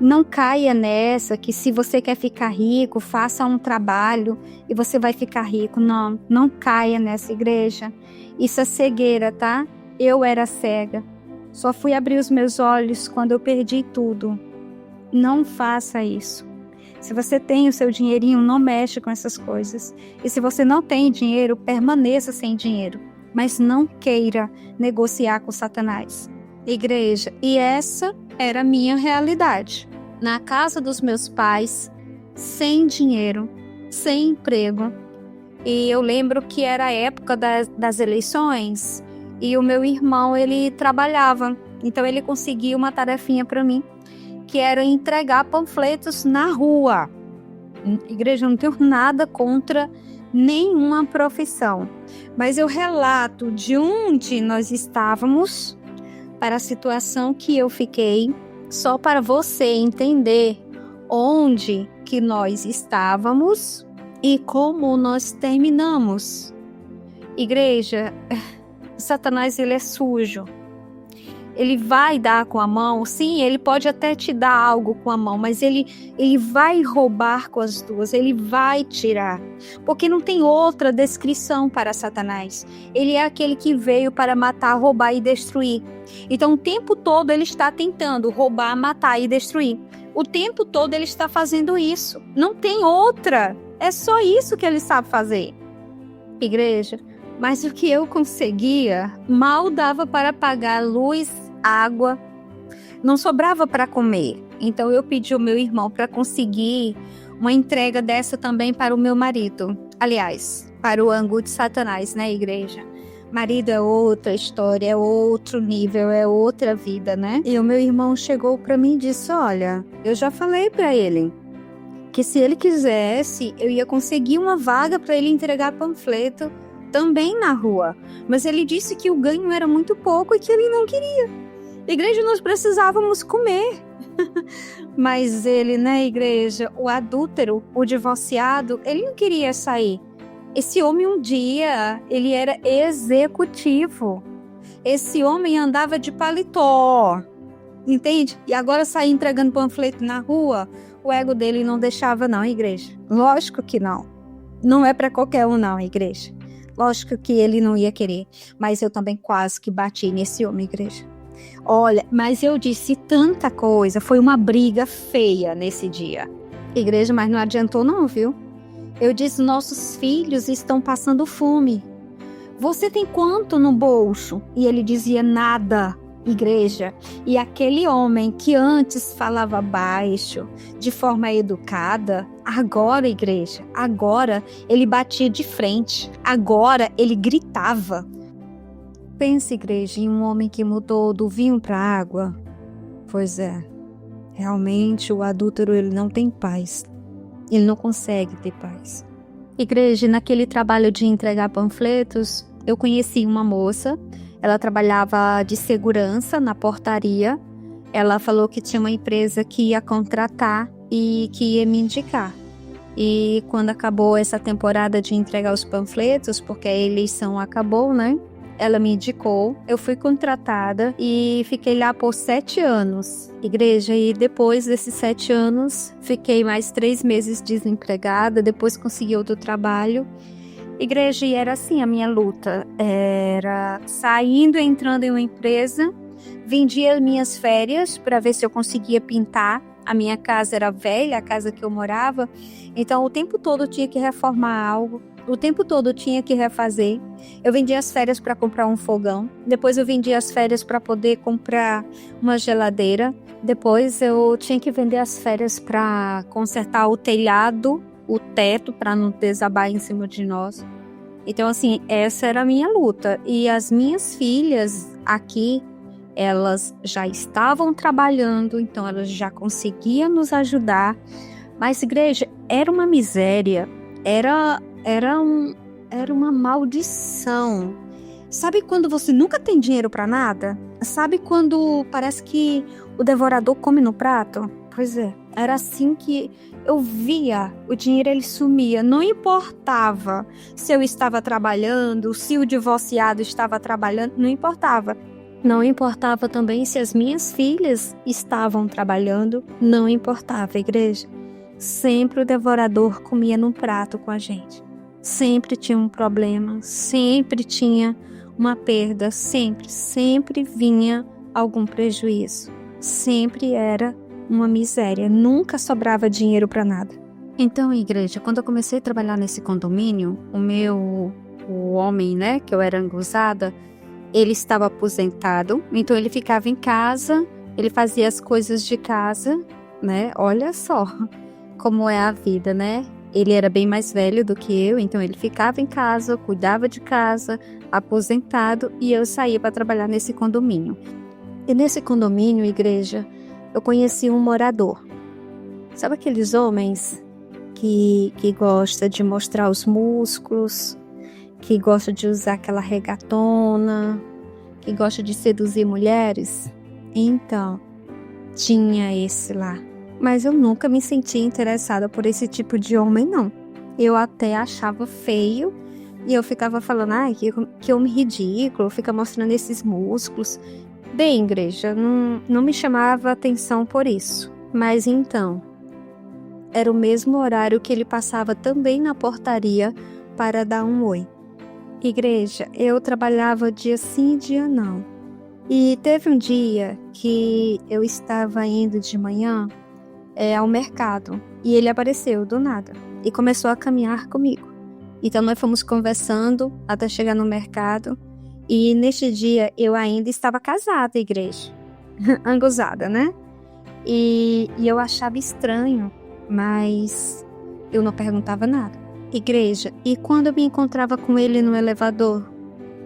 Speaker 1: Não caia nessa que se você quer ficar rico, faça um trabalho e você vai ficar rico. Não, não caia nessa, igreja. Isso é cegueira, tá? Eu era cega. Só fui abrir os meus olhos quando eu perdi tudo. Não faça isso. Se você tem o seu dinheirinho, não mexe com essas coisas. E se você não tem dinheiro, permaneça sem dinheiro. Mas não queira negociar com Satanás. Igreja, e essa era a minha realidade. Na casa dos meus pais, sem dinheiro, sem emprego. E eu lembro que era a época das eleições e o meu irmão, ele trabalhava. Então ele conseguiu uma tarefinha para mim, que era entregar panfletos na rua. Igreja, eu não tenho nada contra nenhuma profissão, mas eu relato de onde nós estávamos para a situação que eu fiquei, só para você entender onde que nós estávamos e como nós terminamos. Igreja, Satanás, ele é sujo. Ele vai dar com a mão, sim, ele pode até te dar algo com a mão, mas ele vai roubar com as duas, ele vai tirar, porque não tem outra descrição para Satanás. Ele é aquele que veio para matar, roubar e destruir. Então o tempo todo ele está tentando roubar, matar e destruir. O tempo todo ele está fazendo isso, não tem outra, é só isso que ele sabe fazer. Igreja, mas o que eu conseguia mal dava para pagar luz, água, não sobrava para comer. Então eu pedi ao meu irmão para conseguir uma entrega dessa também para o meu marido. Aliás, para o ângulo de Satanás, né, igreja? Marido é outra história, é outro nível, é outra vida, né? E o meu irmão chegou para mim e disse: olha, eu já falei para ele que se ele quisesse, eu ia conseguir uma vaga para ele entregar panfleto também na rua. Mas ele disse que o ganho era muito pouco e que ele não queria. Igreja, nós precisávamos comer. Mas ele, né, igreja, o adúltero, o divorciado, ele não queria sair. Esse homem um dia, ele era executivo. Esse homem andava de paletó, entende? E agora sair entregando panfleto na rua, o ego dele não deixava não, igreja. Lógico que não. Não é para qualquer um não, igreja. Lógico que ele não ia querer, mas eu também quase que bati nesse homem, igreja. Olha, mas eu disse tanta coisa, foi uma briga feia nesse dia. Igreja, mas não adiantou não, viu? Eu disse: nossos filhos estão passando fome. Você tem quanto no bolso? E ele dizia: nada, igreja. E aquele homem que antes falava baixo, de forma educada, agora, igreja, agora ele batia de frente, agora ele gritava. Pense, igreja, em um homem que mudou do vinho para a água. Pois é, realmente o adúltero, ele não tem paz. Ele não consegue ter paz. Igreja, naquele trabalho de entregar panfletos, eu conheci uma moça. Ela trabalhava de segurança na portaria. Ela falou que tinha uma empresa que ia contratar e que ia me indicar. E quando acabou essa temporada de entregar os panfletos, porque a eleição acabou, né? Ela me indicou, eu fui contratada e fiquei lá por 7 anos, igreja, e depois desses 7 anos, fiquei mais 3 meses desempregada, depois consegui outro trabalho. Igreja, e era assim a minha luta, era saindo e entrando em uma empresa, vendia minhas férias para ver se eu conseguia pintar. A minha casa era velha, a casa que eu morava, então o tempo todo eu tinha que reformar algo. O tempo todo eu tinha que refazer. Eu vendia as férias para comprar um fogão. Depois eu vendia as férias para poder comprar uma geladeira. Depois eu tinha que vender as férias para consertar o telhado, o teto, para não desabar em cima de nós. Então, assim, essa era a minha luta. E as minhas filhas aqui, elas já estavam trabalhando, então elas já conseguiam nos ajudar. Mas, igreja, era uma miséria. Era uma maldição. Sabe quando você nunca tem dinheiro para nada? Sabe quando parece que o devorador come no prato? Pois é, era assim que eu via o dinheiro, ele sumia. Não importava se eu estava trabalhando, se o divorciado estava trabalhando, não importava. Não importava também se as minhas filhas estavam trabalhando, não importava, igreja. Sempre o devorador comia num prato com a gente. Sempre tinha um problema, sempre tinha uma perda, sempre vinha algum prejuízo. Sempre era uma miséria, nunca sobrava dinheiro para nada. Então, igreja, quando eu comecei a trabalhar nesse condomínio, o homem, né, que eu era anguzada, ele estava aposentado, então ele ficava em casa, ele fazia as coisas de casa, né? Olha só como é a vida, né? Ele era bem mais velho do que eu, então ele ficava em casa, cuidava de casa, aposentado, e eu saía para trabalhar nesse condomínio. E nesse condomínio, igreja, eu conheci um morador. Sabe aqueles homens que gosta de mostrar os músculos, que gosta de usar aquela regatona, que gosta de seduzir mulheres? Então, tinha esse lá. Mas eu nunca me senti interessada por esse tipo de homem, não. Eu até achava feio e eu ficava falando, ai, que homem ridículo, fica mostrando esses músculos. Bem, igreja, não me chamava atenção por isso. Mas então, era o mesmo horário que ele passava também na portaria para dar um oi. Igreja, eu trabalhava dia sim e dia não. E teve um dia que eu estava indo de manhã ao mercado e ele apareceu do nada e começou a caminhar comigo. Então nós fomos conversando até chegar no mercado e neste dia eu ainda estava casada, igreja, angusada, né? E eu achava estranho, mas eu não perguntava nada. Igreja, e quando eu me encontrava com ele no elevador,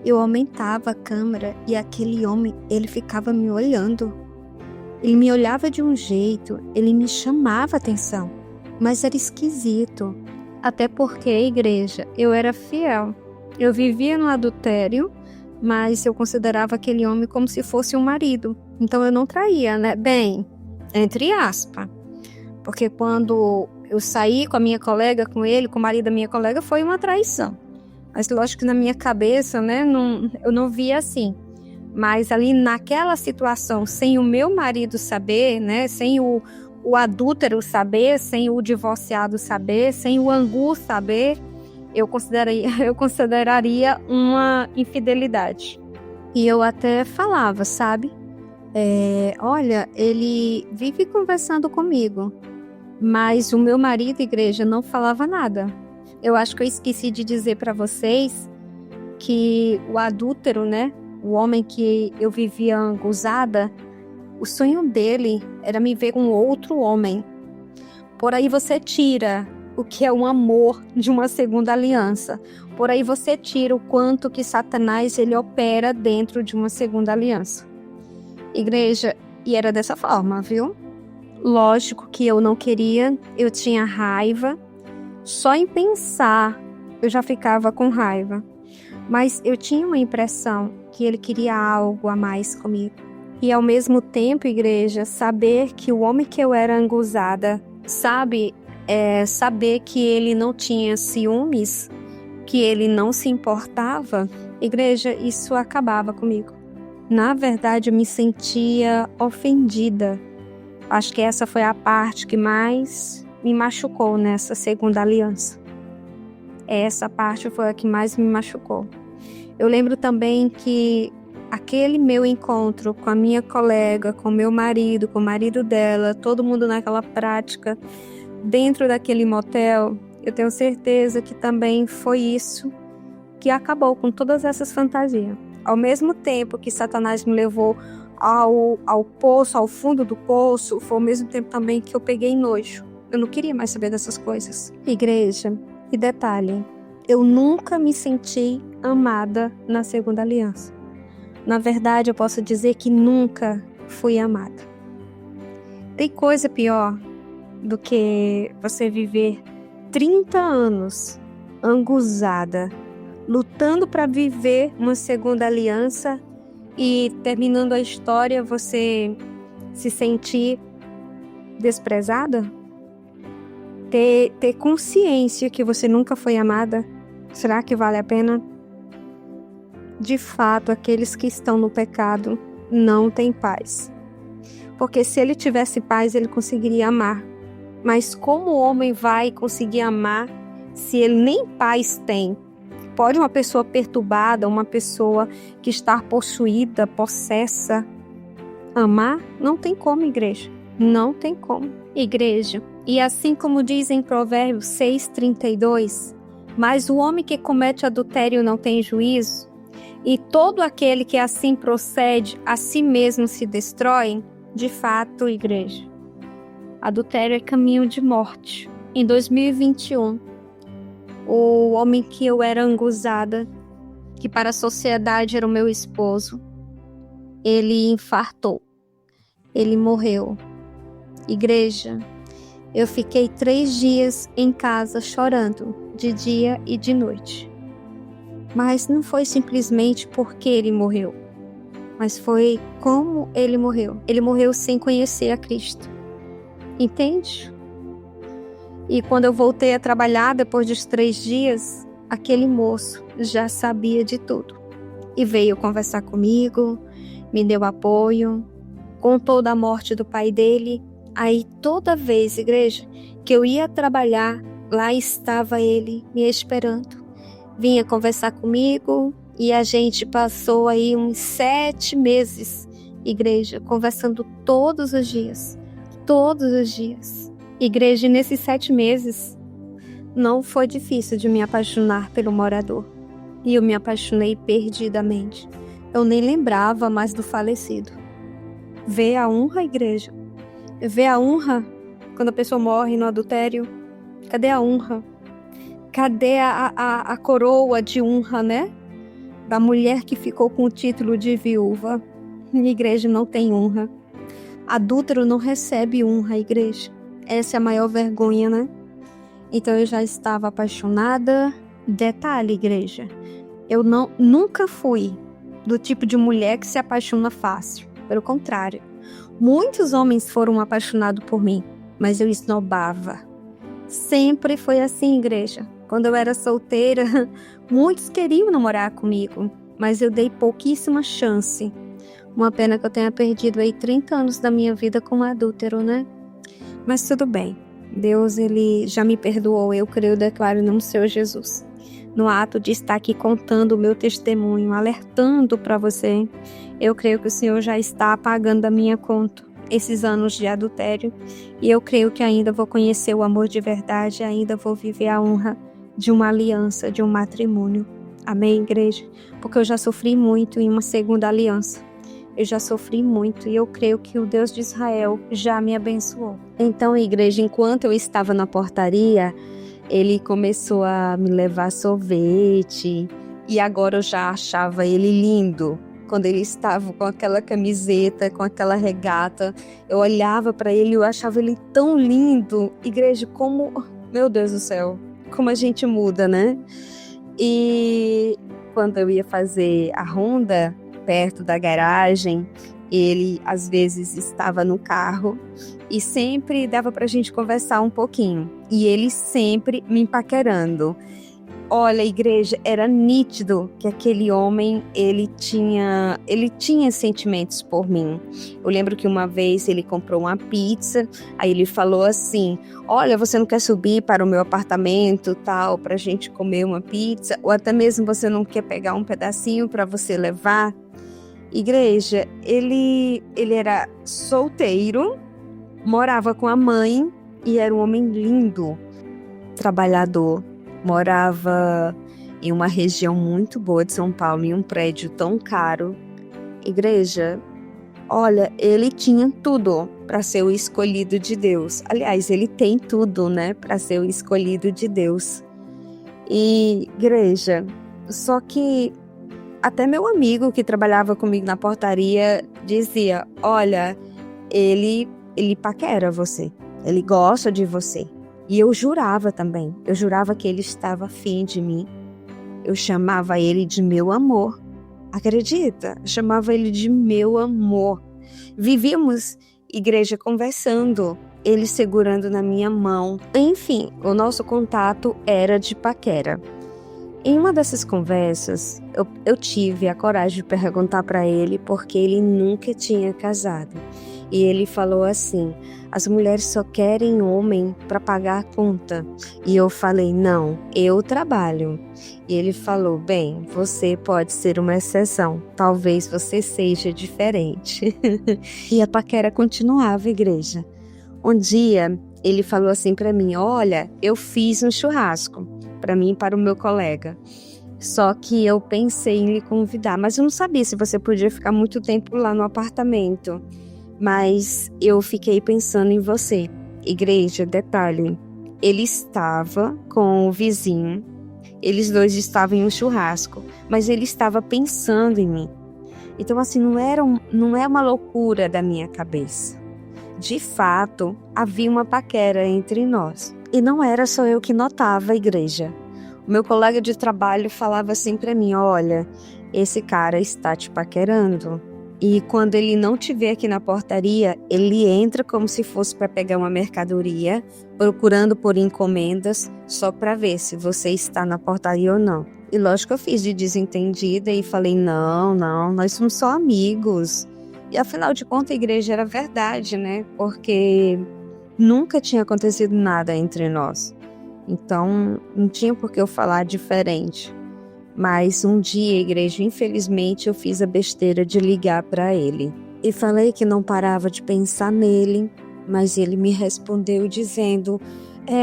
Speaker 1: eu aumentava a câmera e aquele homem, ele ficava me olhando. Ele me olhava de um jeito, ele me chamava a atenção, mas era esquisito. Até porque, igreja, eu era fiel. Eu vivia no adultério, mas eu considerava aquele homem como se fosse um marido. Então eu não traía, né? Bem, entre aspas. Porque quando eu saí com a minha colega, com ele, com o marido da minha colega, foi uma traição. Mas lógico que na minha cabeça, né, eu não via assim. Mas ali naquela situação, sem o meu marido saber, né, sem o adúltero saber, sem o divorciado saber, sem o angu saber, eu consideraria uma infidelidade. E eu até falava, sabe? Olha, ele vive conversando comigo, mas o meu marido, igreja, não falava nada. Eu acho que eu esqueci de dizer para vocês que o adúltero, né? O homem que eu vivia angusada, o sonho dele era me ver com outro homem. Por aí você tira o que é um amor de uma segunda aliança. Por aí você tira o quanto que Satanás ele opera dentro de uma segunda aliança. Igreja, e era dessa forma, viu? Lógico que eu não queria, eu tinha raiva. Só em pensar, eu já ficava com raiva. Mas eu tinha uma impressão que ele queria algo a mais comigo. E ao mesmo tempo, igreja, saber que o homem que eu era angusada, saber que ele não tinha ciúmes, que ele não se importava, igreja, isso acabava comigo. Na verdade, eu me sentia ofendida. Acho que essa foi a parte que mais me machucou nessa segunda aliança. Essa parte foi a que mais me machucou. Eu lembro também que aquele meu encontro com a minha colega, com meu marido, com o marido dela, todo mundo naquela prática, dentro daquele motel, eu tenho certeza que também foi isso que acabou com todas essas fantasias. Ao mesmo tempo que Satanás me levou ao poço, ao fundo do poço, foi ao mesmo tempo também que eu peguei nojo. Eu não queria mais saber dessas coisas. Igreja, e detalhe, eu nunca me senti amada na segunda aliança. Na verdade, eu posso dizer que nunca fui amada. Tem coisa pior do que você viver 30 anos angusada, lutando para viver uma segunda aliança e terminando a história você se sentir desprezada? Ter consciência que você nunca foi amada, será que vale a pena? De fato, aqueles que estão no pecado não têm paz. Porque se ele tivesse paz, ele conseguiria amar. Mas como o homem vai conseguir amar se ele nem paz tem? Pode uma pessoa perturbada, uma pessoa que está possuída, possessa, amar? Não tem como, igreja. Não tem como. Igreja. E assim como diz em Provérbios 6:32, mas o homem que comete adultério não tem juízo, e todo aquele que assim procede, a si mesmo se destrói. De fato, igreja, adultério é caminho de morte. Em 2021, o homem que eu era anguzada, que para a sociedade era o meu esposo, ele infartou. Ele morreu. Igreja, eu fiquei 3 dias em casa chorando, de dia e de noite. Mas não foi simplesmente porque ele morreu, mas foi como ele morreu. Ele morreu sem conhecer a Cristo. Entende? E quando eu voltei a trabalhar, depois dos 3 dias, aquele moço já sabia de tudo. E veio conversar comigo, me deu apoio, contou da morte do pai dele. Aí toda vez, igreja, que eu ia trabalhar, lá estava ele me esperando. Vinha conversar comigo e a gente passou aí uns 7 meses, igreja, conversando todos os dias. Todos os dias. Igreja, nesses 7 meses, não foi difícil de me apaixonar pelo morador. E eu me apaixonei perdidamente. Eu nem lembrava mais do falecido. Vê a honra, igreja. Vê a honra quando a pessoa morre no adultério. Cadê a honra? Cadê a coroa de honra, né? Da mulher que ficou com o título de viúva. A igreja não tem honra. Adúltero não recebe honra, igreja. Essa é a maior vergonha, né? Então eu já estava apaixonada. Detalhe, igreja. Eu nunca fui do tipo de mulher que se apaixona fácil. Pelo contrário. Muitos homens foram apaixonados por mim, mas eu esnobava. Sempre foi assim, igreja. Quando eu era solteira, muitos queriam namorar comigo, mas eu dei pouquíssima chance. Uma pena que eu tenha perdido aí 30 anos da minha vida como adúltero, né? Mas tudo bem. Deus, ele já me perdoou, eu creio e declaro no Senhor Jesus. No ato de estar aqui contando o meu testemunho, alertando para você, eu creio que o Senhor já está apagando da minha conta esses anos de adultério. E eu creio que ainda vou conhecer o amor de verdade, ainda vou viver a honra de uma aliança, de um matrimônio. Amém, igreja? Porque eu já sofri muito em uma segunda aliança. Eu já sofri muito e eu creio que o Deus de Israel já me abençoou. Então, igreja, enquanto eu estava na portaria, ele começou a me levar sorvete e agora eu já achava ele lindo. Quando ele estava com aquela camiseta, com aquela regata, eu olhava para ele e eu achava ele tão lindo. Igreja, como, meu Deus do céu, como a gente muda, né? E quando eu ia fazer a ronda perto da garagem, ele às vezes estava no carro e sempre dava pra gente conversar um pouquinho. E ele sempre me paquerando. Olha, igreja, era nítido que aquele homem, ele tinha sentimentos por mim. Eu lembro que uma vez ele comprou uma pizza, aí ele falou assim, olha, você não quer subir para o meu apartamento, tal, pra gente comer uma pizza? Ou até mesmo você não quer pegar um pedacinho para você levar? Igreja, ele era solteiro, morava com a mãe e era um homem lindo, trabalhador. Morava em uma região muito boa de São Paulo, em um prédio tão caro. Igreja, olha, ele tinha tudo para ser o escolhido de Deus. Aliás, ele tem tudo, né, para ser o escolhido de Deus. E, igreja, só que até meu amigo que trabalhava comigo na portaria dizia, olha, ele paquera você, ele gosta de você. E eu jurava também, eu jurava que ele estava afim de mim. Eu chamava ele de meu amor. Acredita? Eu chamava ele de meu amor. Vivíamos, igreja, conversando, ele segurando na minha mão. Enfim, o nosso contato era de paquera. Em uma dessas conversas, eu tive a coragem de perguntar para ele porque ele nunca tinha casado. E ele falou assim, as mulheres só querem homem para pagar a conta. E eu falei, não, eu trabalho. E ele falou, bem, você pode ser uma exceção, talvez você seja diferente. E a paquera continuava, igreja. Um dia, ele falou assim para mim, olha, eu fiz um churrasco para mim e para o meu colega. Só que eu pensei em lhe convidar, mas eu não sabia se você podia ficar muito tempo lá no apartamento. Mas eu fiquei pensando em você. Igreja, detalhe,
Speaker 2: ele estava com o vizinho, eles dois estavam em um churrasco, mas ele estava pensando em mim. Então, assim, não é uma loucura da minha cabeça. De fato, havia uma paquera entre nós. E não era só eu que notava, a igreja. O meu colega de trabalho falava assim para mim: olha, esse cara está te paquerando. E quando ele não te vê aqui na portaria, ele entra como se fosse para pegar uma mercadoria, procurando por encomendas, só para ver se você está na portaria ou não. E lógico que eu fiz de desentendida e falei: não, nós somos só amigos. E afinal de contas a igreja era verdade, né? Porque nunca tinha acontecido nada entre nós. Então não tinha por que eu falar diferente. Mas um dia, igreja, infelizmente eu fiz a besteira de ligar para ele. E falei que não parava de pensar nele, mas ele me respondeu dizendo: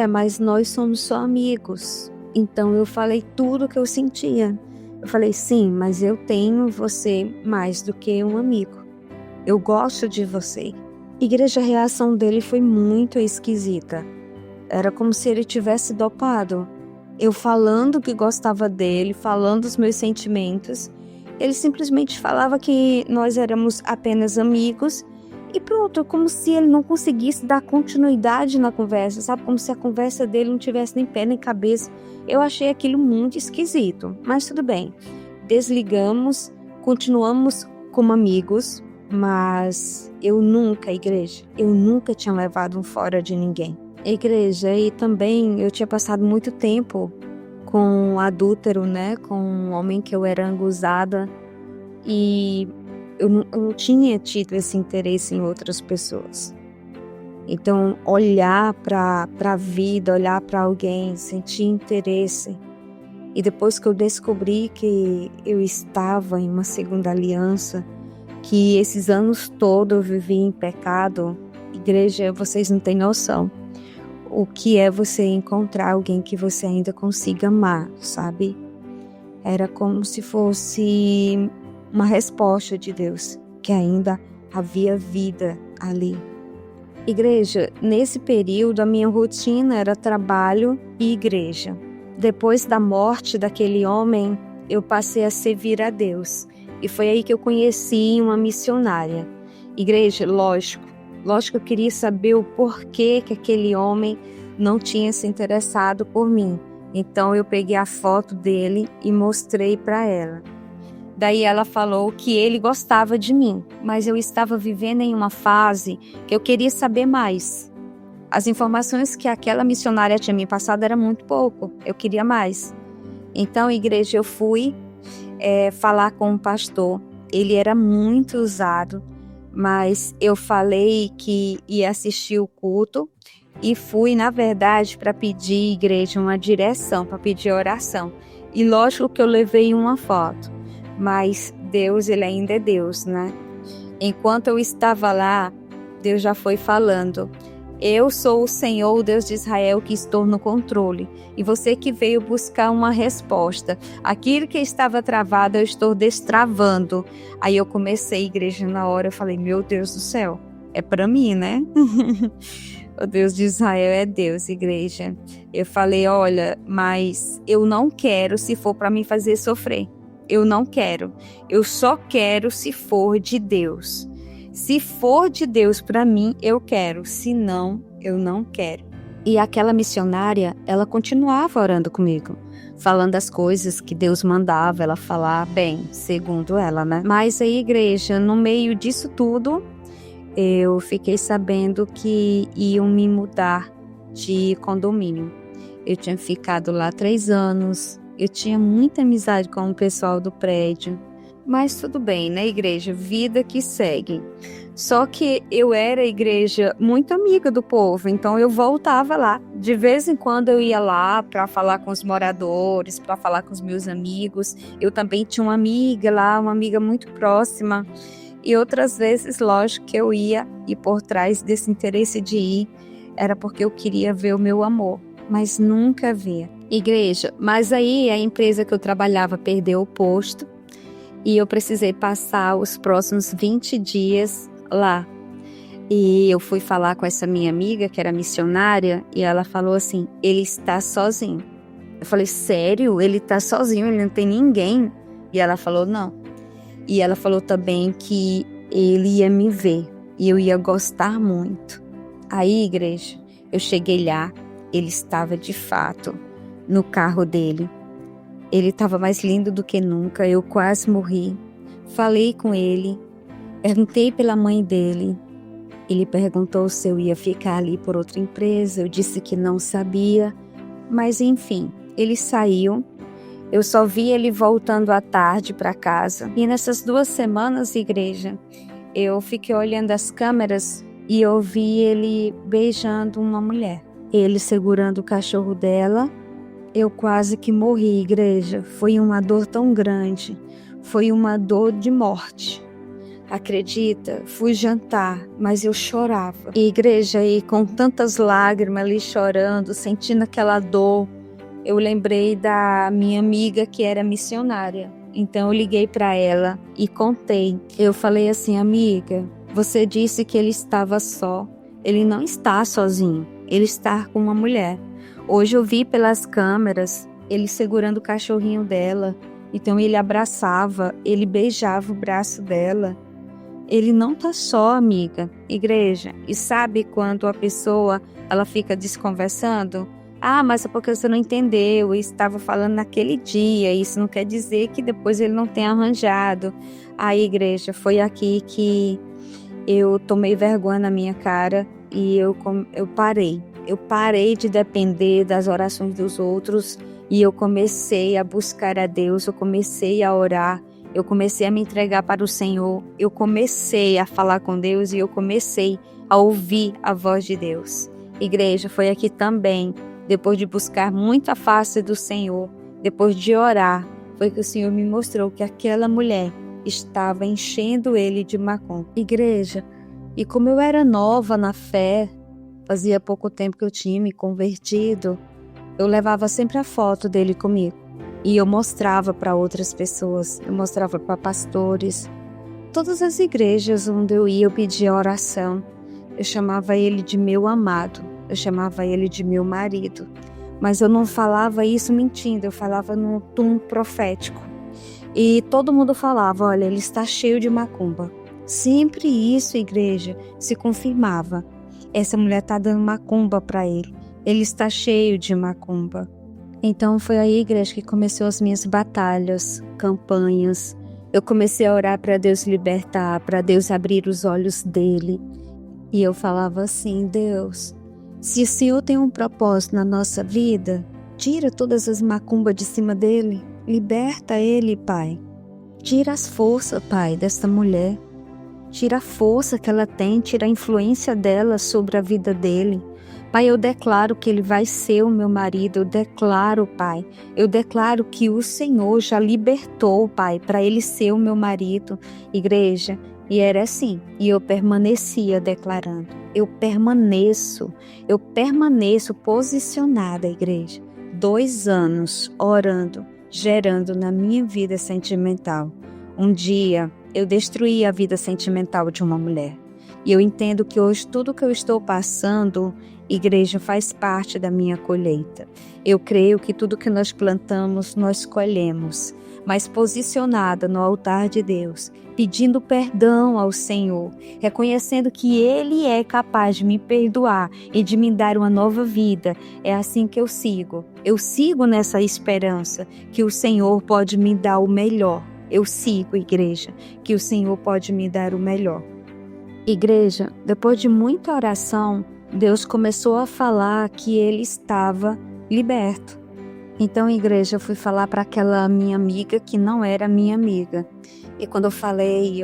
Speaker 2: mas nós somos só amigos. Então eu falei tudo o que eu sentia. Eu falei: sim, mas eu tenho você mais do que um amigo. Eu gosto de você. Igreja, a reação dele foi muito esquisita. Era como se ele tivesse dopado. Eu falando que gostava dele, falando os meus sentimentos. Ele simplesmente falava que nós éramos apenas amigos e pronto, como se ele não conseguisse dar continuidade na conversa, sabe? Como se a conversa dele não tivesse nem pé nem cabeça. Eu achei aquilo muito esquisito, mas tudo bem. Desligamos, continuamos como amigos, mas eu nunca tinha levado um fora de ninguém. Igreja, e também eu tinha passado muito tempo com um adúltero, né? Com um homem que eu era angusada e eu não tinha tido esse interesse em outras pessoas. Então, olhar para a vida, olhar para alguém, sentir interesse. E depois que eu descobri que eu estava em uma segunda aliança, que esses anos todos eu vivi em pecado, igreja, vocês não têm noção o que é você encontrar alguém que você ainda consiga amar, sabe? Era como se fosse uma resposta de Deus, que ainda havia vida ali. Igreja, nesse período a minha rotina era trabalho e igreja. Depois da morte daquele homem, eu passei a servir a Deus. E foi aí que eu conheci uma missionária. Igreja, lógico eu queria saber o porquê que aquele homem não tinha se interessado por mim. Então eu peguei a foto dele e mostrei para ela. Daí ela falou que ele gostava de mim, mas eu estava vivendo em uma fase que eu queria saber mais. As informações que aquela missionária tinha me passado era muito pouco, eu queria mais. Então, igreja, eu fui falar com um pastor. Ele era muito usado, mas eu falei que ia assistir o culto e fui, na verdade, para pedir, igreja, uma direção, para pedir oração. E lógico que eu levei uma foto, mas Deus, ele ainda é Deus, né? Enquanto eu estava lá, Deus já foi falando: eu sou o Senhor, o Deus de Israel, que estou no controle. E você que veio buscar uma resposta. Aquilo que estava travado, eu estou destravando. Aí eu comecei, igreja, na hora, eu falei: meu Deus do céu, é para mim, né? O Deus de Israel é Deus, igreja. Eu falei: olha, mas eu não quero se for para me fazer sofrer. Eu não quero. Eu só quero se for de Deus. Se for de Deus para mim, eu quero. Se não, eu não quero. E aquela missionária, ela continuava orando comigo, falando as coisas que Deus mandava ela falar, bem, segundo ela, né? Mas a igreja, no meio disso tudo, eu fiquei sabendo que iam me mudar de condomínio. Eu tinha ficado lá 3 anos, eu tinha muita amizade com o pessoal do prédio. Mas tudo bem, né, igreja? Vida que segue. Só que eu era, igreja, muito amiga do povo, então eu voltava lá. De vez em quando eu ia lá para falar com os moradores, para falar com os meus amigos. Eu também tinha uma amiga lá, uma amiga muito próxima. E outras vezes, lógico que eu ia, e por trás desse interesse de ir, era porque eu queria ver o meu amor, mas nunca via. Igreja, mas aí a empresa que eu trabalhava perdeu o posto, e eu precisei passar os próximos 20 dias lá.
Speaker 1: E eu fui falar com essa minha amiga, que era missionária, e ela falou assim, ele está sozinho. Eu falei, sério? Ele está sozinho, ele não tem ninguém? E ela falou, não. E ela falou também que ele ia me ver, e eu ia gostar muito. Aí, igreja, eu cheguei lá, ele estava de fato no carro dele. Ele estava mais lindo do que nunca, eu quase morri. Falei com ele, perguntei pela mãe dele. Ele perguntou se eu ia ficar ali por outra empresa, eu disse que não sabia. Mas enfim, ele saiu. Eu só vi ele voltando à tarde para casa. E nessas 2 semanas, igreja, eu fiquei olhando as câmeras e eu vi ele beijando uma mulher. Ele segurando o cachorro dela. Eu quase que morri, igreja. Foi uma dor tão grande. Foi uma dor de morte. Acredita? Fui jantar, mas eu chorava. E igreja aí com tantas lágrimas ali chorando, sentindo aquela dor. Eu lembrei da minha amiga que era missionária. Então eu liguei para ela e contei. Eu falei assim, amiga, você disse que ele estava só. Ele não está sozinho. Ele está com uma mulher. Hoje eu vi pelas câmeras ele segurando o cachorrinho dela. Então ele abraçava, ele beijava o braço dela. Ele não tá só, amiga. Igreja, e sabe quando a pessoa ela fica desconversando? Ah, mas é porque você não entendeu, eu estava falando naquele dia, isso não quer dizer que depois ele não tenha arranjado. Aí, igreja, foi aqui que eu tomei vergonha na minha cara e eu parei. Eu parei de depender das orações dos outros e eu comecei a buscar a Deus, eu comecei a orar, eu comecei a me entregar para o Senhor, eu comecei a falar com Deus e eu comecei a ouvir a voz de Deus. Igreja, foi aqui também, depois de buscar muito a face do Senhor, depois de orar, foi que o Senhor me mostrou que aquela mulher estava enchendo ele de macumba. Igreja, e como eu era nova na fé, fazia pouco tempo que eu tinha me convertido, eu levava sempre a foto dele comigo. E eu mostrava para outras pessoas, eu mostrava para pastores. Todas as igrejas onde eu ia, eu pedia oração. Eu chamava ele de meu amado, eu chamava ele de meu marido. Mas eu não falava isso mentindo, eu falava num tom profético. E todo mundo falava, olha, ele está cheio de macumba. Sempre isso, igreja, se confirmava. Essa mulher está dando macumba para ele. Ele está cheio de macumba. Então foi aí, igreja, que começou as minhas batalhas, campanhas. Eu comecei a orar para Deus libertar, para Deus abrir os olhos dele. E eu falava assim, Deus, se o Senhor tem um propósito na nossa vida, tira todas as macumbas de cima dele. Liberta ele, Pai. Tira as forças, Pai, desta mulher. Tira a força que ela tem, tira a influência dela sobre a vida dele. Pai, eu declaro que ele vai ser o meu marido, eu declaro, Pai, eu declaro que o Senhor já libertou, Pai, para ele ser o meu marido, igreja, e era assim, e eu permanecia declarando, eu permaneço posicionada, igreja, 2 anos orando, gerando na minha vida sentimental. Um dia eu destruí a vida sentimental de uma mulher, e eu entendo que hoje tudo que eu estou passando, igreja, faz parte da minha colheita. Eu creio que tudo que nós plantamos, nós colhemos, mas posicionada no altar de Deus, pedindo perdão ao Senhor, reconhecendo que Ele é capaz de me perdoar e de me dar uma nova vida. É assim que eu sigo. Eu sigo nessa esperança que o Senhor pode me dar o melhor. Eu sigo, igreja, que o Senhor pode me dar o melhor. Igreja, depois de muita oração, Deus começou a falar que ele estava liberto. Então, igreja, eu fui falar para aquela minha amiga que não era minha amiga. E quando eu falei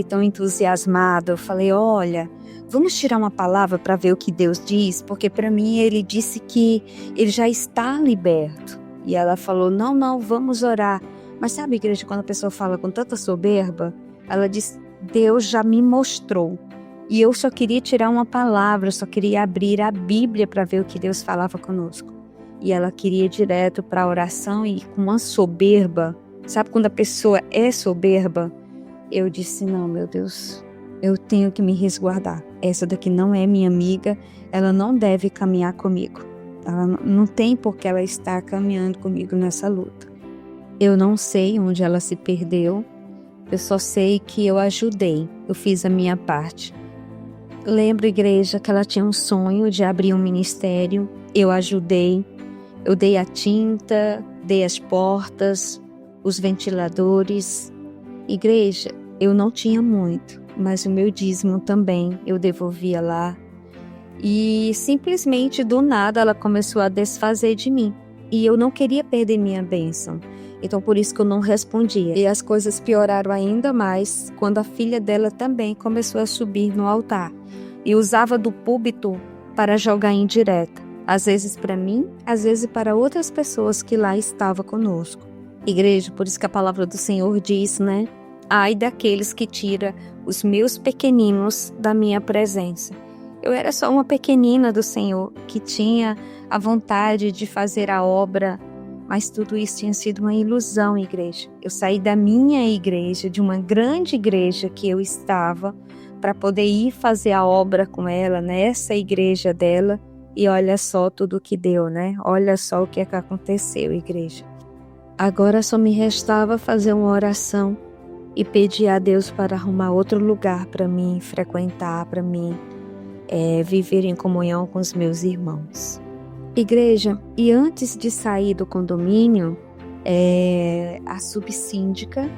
Speaker 1: tão entusiasmada, eu falei, olha, vamos tirar uma palavra para ver o que Deus diz, porque para mim ele disse que ele já está liberto. E ela falou, não, vamos orar. Mas sabe, igreja, quando a pessoa fala com tanta soberba, ela diz, Deus já me mostrou. E eu só queria tirar uma palavra, eu só queria abrir a Bíblia para ver o que Deus falava conosco. E ela queria ir direto para a oração e com uma soberba. Sabe quando a pessoa é soberba? Eu disse, não, meu Deus, eu tenho que me resguardar.
Speaker 2: essa daqui não é minha amiga, ela não deve caminhar comigo. Ela não tem por que ela estar caminhando comigo nessa luta. Eu não sei onde ela se perdeu, eu só sei que eu ajudei, eu fiz a minha parte. Lembro, igreja, que ela tinha um sonho de abrir um ministério, eu ajudei, eu dei a tinta, dei as portas, os ventiladores. Igreja, eu não tinha muito, mas o meu dízimo também eu devolvia lá. E simplesmente do nada ela começou a desfazer de mim. E eu não queria perder minha bênção. Então por isso que eu não respondia. E as coisas pioraram ainda mais quando a filha dela também começou a subir no altar. E usava do púlpito para jogar indireta. Às vezes para mim, às vezes para outras pessoas que lá estavam conosco. Igreja, por isso que a palavra do Senhor diz, né? Ai daqueles que tiram os meus pequeninos da minha presença. Eu era só uma pequenina do Senhor que tinha a vontade de fazer a obra, mas tudo isso tinha sido uma ilusão, igreja. Eu saí da minha igreja, de uma grande igreja que eu estava, para poder ir fazer a obra com ela, nessa igreja dela, e olha só tudo que deu, né? Olha só o que é que aconteceu, igreja. Agora só me restava fazer uma oração e pedir a Deus para arrumar outro lugar para mim frequentar, para mim viver em comunhão com os meus irmãos. Igreja, e antes de sair do condomínio, a subsíndica,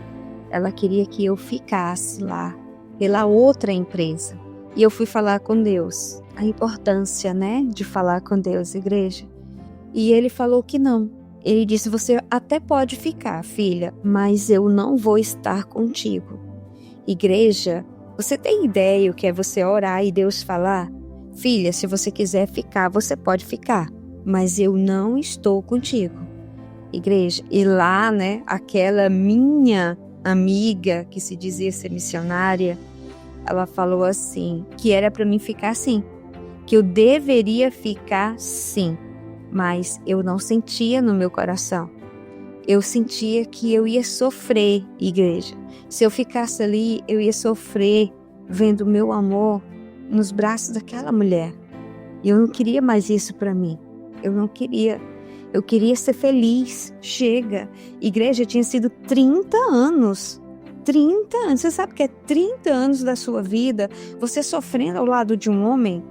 Speaker 2: ela queria que eu ficasse lá pela outra empresa. E eu fui falar com Deus, a importância, né, de falar com Deus, igreja. E ele falou que não. Ele disse, você até pode ficar, filha, mas eu não vou estar contigo. Igreja, você tem ideia o que é você orar e Deus falar? Filha, se você quiser ficar, você pode ficar, mas eu não estou contigo. Igreja, e lá, né, aquela minha amiga que se dizia ser missionária, ela falou assim, que era para mim ficar sim, que eu deveria ficar sim, mas eu não sentia no meu coração. Eu sentia que eu ia sofrer, igreja. Se eu ficasse ali, eu ia sofrer vendo o meu amor nos braços daquela mulher. E eu não queria mais isso para mim. Eu não queria. Eu queria ser feliz. Chega. Igreja, tinha sido 30 anos. 30 anos. Você sabe que é 30 anos da sua vida você sofrendo ao lado de um homem?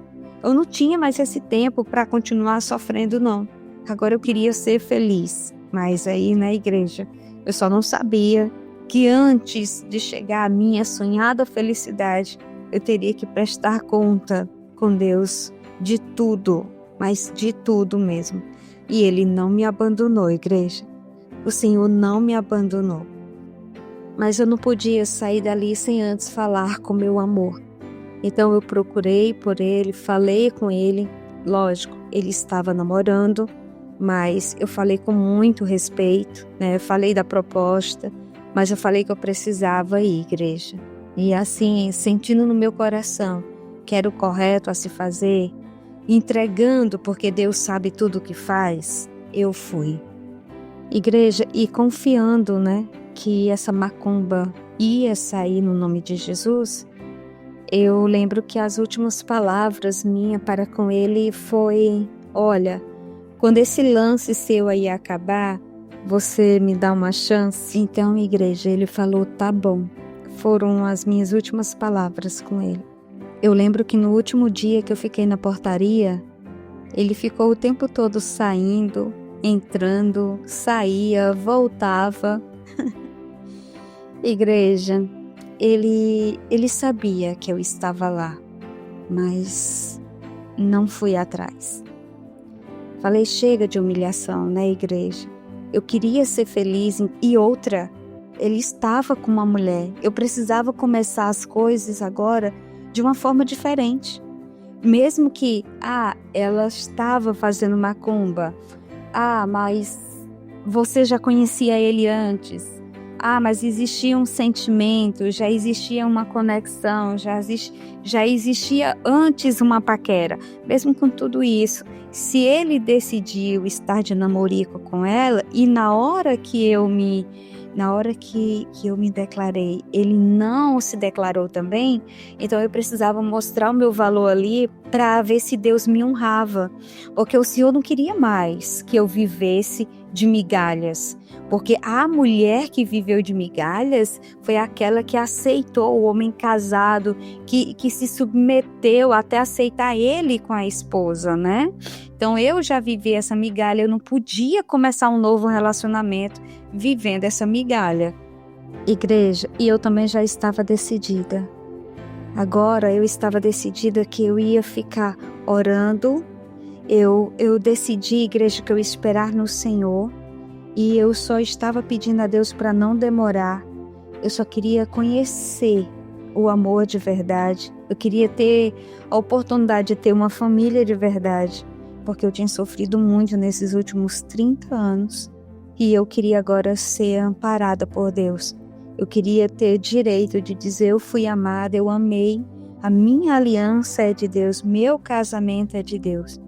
Speaker 2: Eu não tinha mais esse tempo para continuar sofrendo, não. Agora eu queria ser feliz. Mas aí, na igreja, eu só não sabia que antes de chegar à minha sonhada felicidade, eu teria que prestar conta com Deus de tudo, mas de tudo mesmo. E Ele não me abandonou, igreja. O Senhor não me abandonou. Mas eu não podia sair dali sem antes falar com meu amor. Então eu procurei por ele, falei com ele. Lógico, ele estava namorando, mas eu falei com muito respeito, né? Eu falei da proposta, mas eu falei que eu precisava ir, igreja. E assim, sentindo no meu coração que era o correto a se fazer, entregando porque Deus sabe tudo o que faz, eu fui. Igreja, e confiando, né, que essa macumba ia sair no nome de Jesus, eu lembro que as últimas palavras minhas para com ele foi, olha, quando esse lance seu aí acabar, você me dá uma chance? Então, igreja, ele falou, tá bom. Foram as minhas últimas palavras com ele. Eu lembro que no último dia que eu fiquei na portaria, ele ficou o tempo todo saindo, entrando, saía, voltava. Igreja, ele sabia que eu estava lá, mas não fui atrás. Falei, chega de humilhação, né, igreja? Eu queria ser feliz e outra, ele estava com uma mulher. Eu precisava começar as coisas agora de uma forma diferente. Mesmo que, ela estava fazendo macumba. Mas você já conhecia ele antes. Mas existia um sentimento, já existia uma conexão, já existia antes uma paquera. Mesmo com tudo isso, se ele decidiu estar de namorico com ela, e na hora que eu me na hora que eu me declarei, ele não se declarou também, então eu precisava mostrar o meu valor ali para ver se Deus me honrava, porque o Senhor não queria mais que eu vivesse de migalhas, porque a mulher que viveu de migalhas foi aquela que aceitou o homem casado, que se submeteu até aceitar ele com a esposa, né? Então eu já vivi essa migalha, eu não podia começar um novo relacionamento vivendo essa migalha. Igreja, e eu também já estava decidida. Agora eu estava decidida que eu ia ficar orando. Eu decidi, igreja, que eu ia esperar no Senhor. E eu só estava pedindo a Deus para não demorar. Eu só queria conhecer o amor de verdade. Eu queria ter a oportunidade de ter uma família de verdade. Porque eu tinha sofrido muito nesses últimos 30 anos. E eu queria agora ser amparada por Deus. Eu queria ter direito de dizer: eu fui amada, eu amei. A minha aliança é de Deus, meu casamento é de Deus.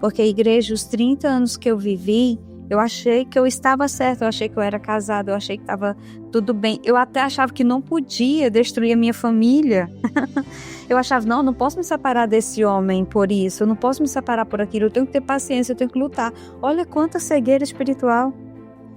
Speaker 2: Porque a igreja, os 30 anos que eu vivi, eu achei que eu estava certa, eu achei que eu era casada, eu achei que estava tudo bem. Eu até achava que não podia destruir a minha família. Eu achava, não posso me separar desse homem por isso, eu não posso me separar por aquilo, eu tenho que ter paciência, eu tenho que lutar. Olha quanta cegueira espiritual.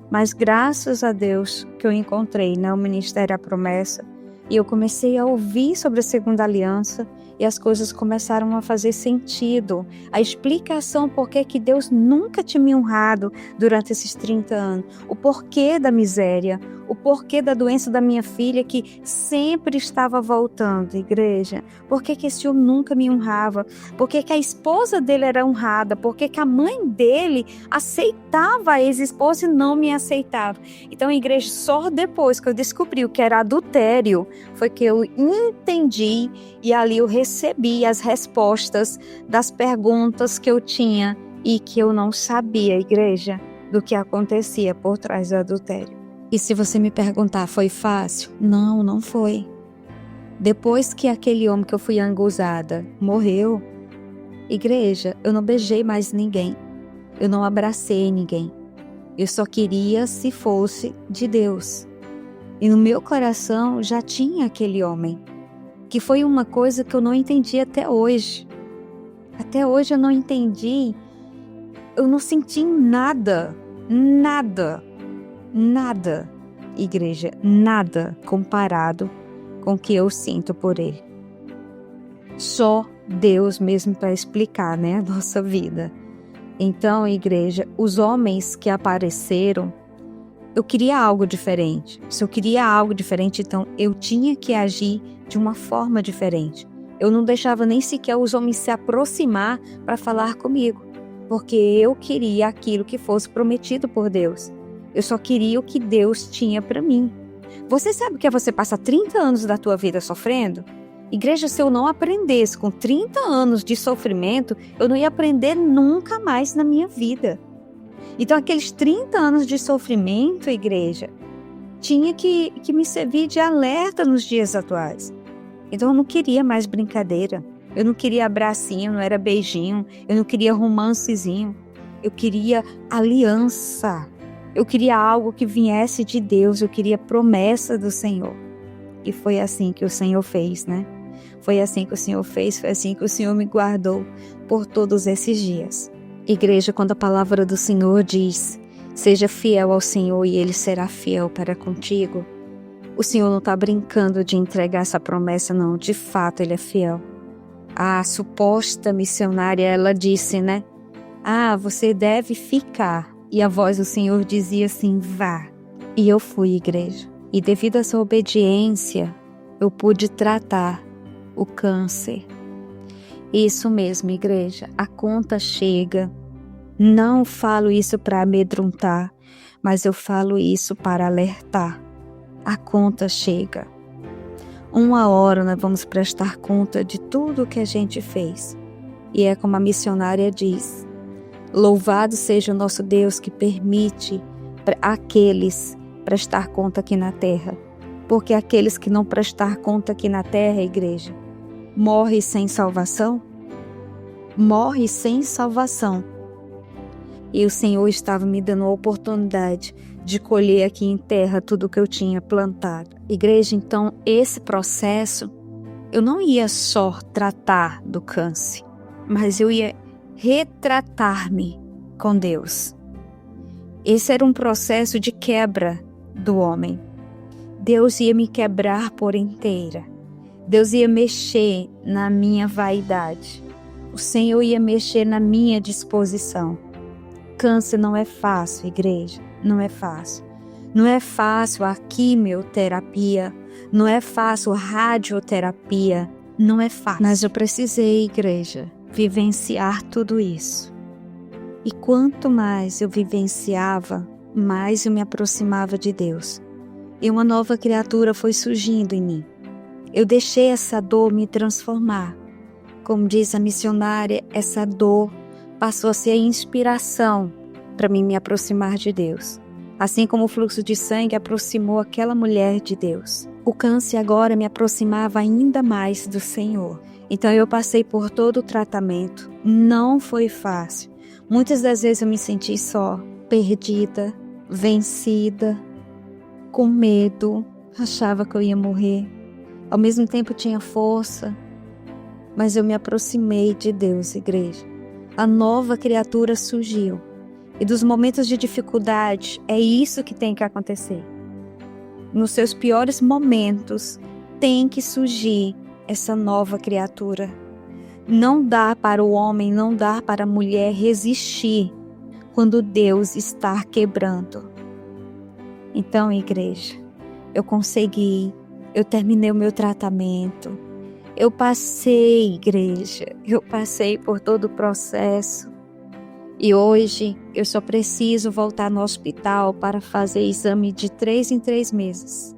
Speaker 2: Mas graças a Deus que eu encontrei no Ministério A Promessa, e eu comecei a ouvir sobre a segunda aliança, e as coisas começaram a fazer sentido. A explicação por que Deus nunca tinha me honrado durante esses 30 anos. O porquê da miséria, o porquê da doença da minha filha que sempre estava voltando, igreja. Por que esse homem nunca me honrava? Por que a esposa dele era honrada? Por que a mãe dele aceitava a ex-esposa e não me aceitava? Então, igreja, só depois que eu descobri o que era adultério, foi que eu entendi e ali eu recebi as respostas das perguntas que eu tinha e que eu não sabia, igreja, do que acontecia por trás do adultério. E se você me perguntar, foi fácil? Não, não foi. Depois que aquele homem que eu fui angusada morreu, igreja, eu não beijei mais ninguém. Eu não abracei ninguém. Eu só queria se fosse de Deus. E no meu coração já tinha aquele homem, que foi uma coisa que eu não entendi até hoje. Até hoje eu não entendi, eu não senti nada, igreja, nada comparado com o que eu sinto por ele. Só Deus mesmo para explicar, né, a nossa vida. Então, igreja, os homens que apareceram, eu queria algo diferente. Se eu queria algo diferente, então eu tinha que agir de uma forma diferente. Eu não deixava nem sequer os homens se aproximar para falar comigo, porque eu queria aquilo que fosse prometido por Deus. Eu só queria o que Deus tinha para mim. Você sabe que você passa 30 anos da tua vida sofrendo? Igreja, se eu não aprendesse com 30 anos de sofrimento, eu não ia aprender nunca mais na minha vida. Então, aqueles 30 anos de sofrimento, igreja, tinha que me servir de alerta nos dias atuais. Então, eu não queria mais brincadeira. Eu não queria abracinho, não era beijinho. Eu não queria romancezinho. Eu queria aliança. Eu queria algo que viesse de Deus. Eu queria promessa do Senhor. E foi assim que o Senhor fez, né? Foi assim que o Senhor fez, foi assim que o Senhor me guardou por todos esses dias. Igreja, quando a palavra do Senhor diz, seja fiel ao Senhor e Ele será fiel para contigo, o Senhor não está brincando de entregar essa promessa, não. De fato, Ele é fiel. A suposta missionária, ela disse, né? Você deve ficar. E a voz do Senhor dizia assim, vá. E eu fui, igreja. E devido a essa obediência, eu pude tratar o câncer. Isso mesmo, igreja, a conta chega. Não falo isso para amedrontar, mas eu falo isso para alertar. A conta chega. Uma hora nós vamos prestar conta de tudo o que a gente fez. E é como a missionária diz, louvado seja o nosso Deus que permite aqueles prestar conta aqui na terra. Porque aqueles que não prestar conta aqui na terra, igreja, morre sem salvação? Morre sem salvação. E o Senhor estava me dando a oportunidade
Speaker 1: de colher aqui em terra tudo que eu tinha plantado. Igreja, então, esse processo, eu não ia só tratar do câncer, mas eu ia retratar-me com Deus. Esse era um processo de quebra do homem. Deus ia me quebrar por inteira. Deus ia mexer na minha vaidade. O Senhor ia mexer na minha disposição. Câncer não é fácil, igreja. Não é fácil. Não é fácil a quimioterapia. Não é fácil a radioterapia. Não é fácil. Mas eu precisei, igreja, vivenciar tudo isso. E quanto mais eu vivenciava, mais eu me aproximava de Deus. E uma nova criatura foi surgindo em mim. Eu deixei essa dor me transformar. Como diz a missionária, essa dor passou a ser a inspiração para mim me aproximar de Deus. Assim como o fluxo de sangue aproximou aquela mulher de Deus. O câncer agora me aproximava ainda mais do Senhor. Então eu passei por todo o tratamento. Não foi fácil. Muitas das vezes eu me senti só, perdida, vencida, com medo, achava que eu ia morrer. Ao mesmo tempo tinha força, mas eu me aproximei de Deus, igreja. A nova criatura surgiu. E dos momentos de dificuldade, é isso que tem que acontecer. Nos seus piores momentos, tem que surgir essa nova criatura. Não dá para o homem, não dá para a mulher resistir quando Deus está quebrando. Então, igreja, eu consegui, eu terminei o meu tratamento, eu passei, igreja, eu passei por todo o processo. E hoje eu só preciso voltar no hospital para fazer exame de 3 em 3 meses.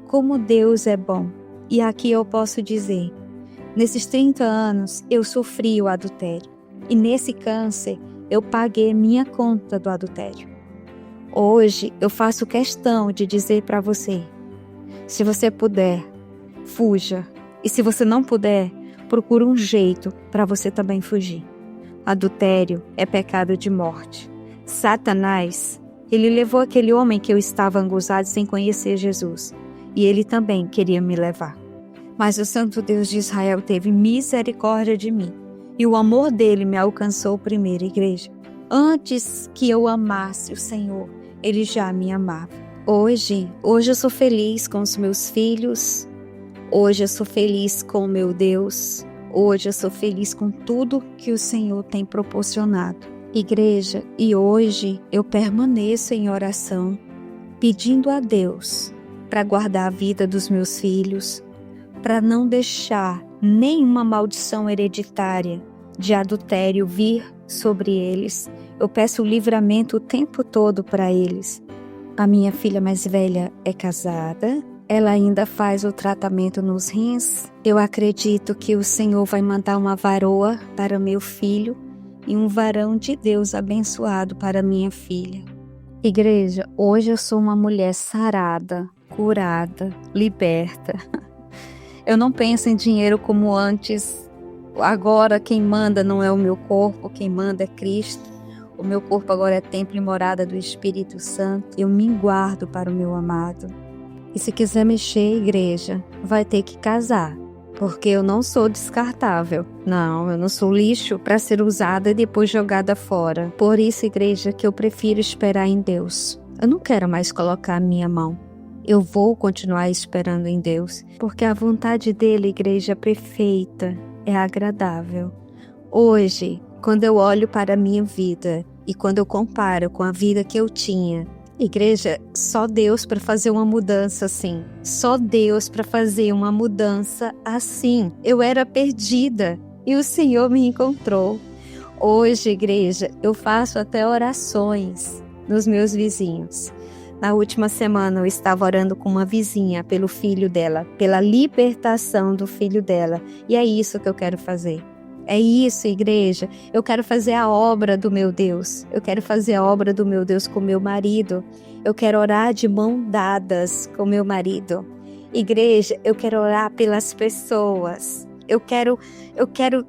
Speaker 1: Como Deus é bom. E aqui eu posso dizer, nesses 30 anos eu sofri o adultério. E nesse câncer eu paguei minha conta do adultério. Hoje eu faço questão de dizer para você, se você puder, fuja. E se você não puder, procure um jeito para você também fugir. Adultério é pecado de morte. Satanás, ele levou aquele homem que eu estava angustiado sem conhecer Jesus. E ele também queria me levar. Mas o Santo Deus de Israel teve misericórdia de mim. E o amor dele me alcançou primeiro, igreja. Antes que eu amasse o Senhor, ele já me amava. Hoje eu sou feliz com os meus filhos. Hoje eu sou feliz com o meu Deus. Hoje eu sou feliz com tudo que o Senhor tem proporcionado. Igreja, e hoje eu permaneço em oração, pedindo a Deus para guardar a vida dos meus filhos, para não deixar nenhuma maldição hereditária de adultério vir sobre eles. Eu peço livramento o tempo todo para eles. A minha filha mais velha é casada. Ela ainda faz o tratamento nos rins. Eu acredito que o Senhor vai mandar uma varoa para meu filho e um varão de Deus abençoado para minha filha. Igreja, hoje eu sou uma mulher sarada, curada, liberta. Eu não penso em dinheiro como antes. Agora quem manda não é o meu corpo, quem manda é Cristo. O meu corpo agora é templo e morada do Espírito Santo. Eu me guardo para o meu amado. E se quiser mexer, igreja, vai ter que casar, porque eu não sou descartável. Não, eu não sou lixo para ser usada e depois jogada fora. Por isso, igreja, que eu prefiro esperar em Deus. Eu não quero mais colocar a minha mão. Eu vou continuar esperando em Deus, porque a vontade dele, igreja, é perfeita, é agradável. Hoje, quando eu olho para a minha vida e quando eu comparo com a vida que eu tinha, igreja, só Deus para fazer uma mudança assim. Só Deus para fazer uma mudança assim. Eu era perdida e o Senhor me encontrou. Hoje, igreja, eu faço até orações nos meus vizinhos. Na última semana eu estava orando com uma vizinha pelo filho dela, pela libertação do filho dela. E é isso que eu quero fazer. É isso, igreja. Eu quero fazer a obra do meu Deus. Eu quero fazer a obra do meu Deus com meu marido. Eu quero orar de mão dadas com meu marido. Igreja, eu quero orar pelas pessoas. Eu quero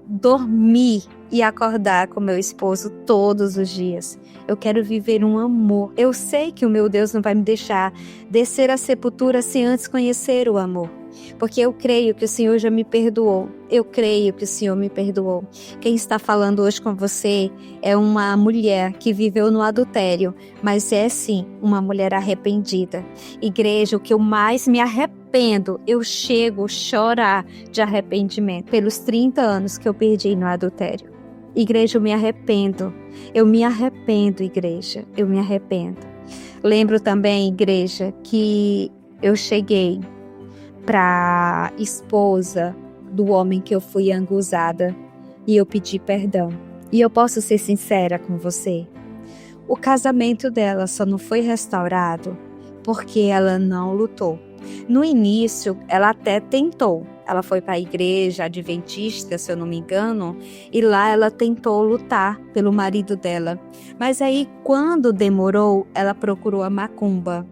Speaker 1: dormir e acordar com meu esposo todos os dias. Eu quero viver um amor. Eu sei que o meu Deus não vai me deixar descer à sepultura sem antes conhecer o amor. Porque eu creio que o Senhor já me perdoou. Eu creio que o Senhor me perdoou. Quem está falando hoje com você é uma mulher que viveu no adultério, mas é sim uma mulher arrependida. Igreja, o que eu mais me arrependo, eu chego a chorar de arrependimento pelos 30 anos que eu perdi no adultério. Igreja, eu me arrependo. Eu me arrependo, igreja. Eu me arrependo. Lembro também, igreja, que eu cheguei para esposa do homem que eu fui angusada e eu pedi perdão. E eu posso ser sincera com você. O casamento dela só não foi restaurado porque ela não lutou. No início, ela até tentou. Ela foi para a igreja adventista, se eu não me engano, e lá ela tentou lutar pelo marido dela. Mas aí, quando demorou, ela procurou a macumba.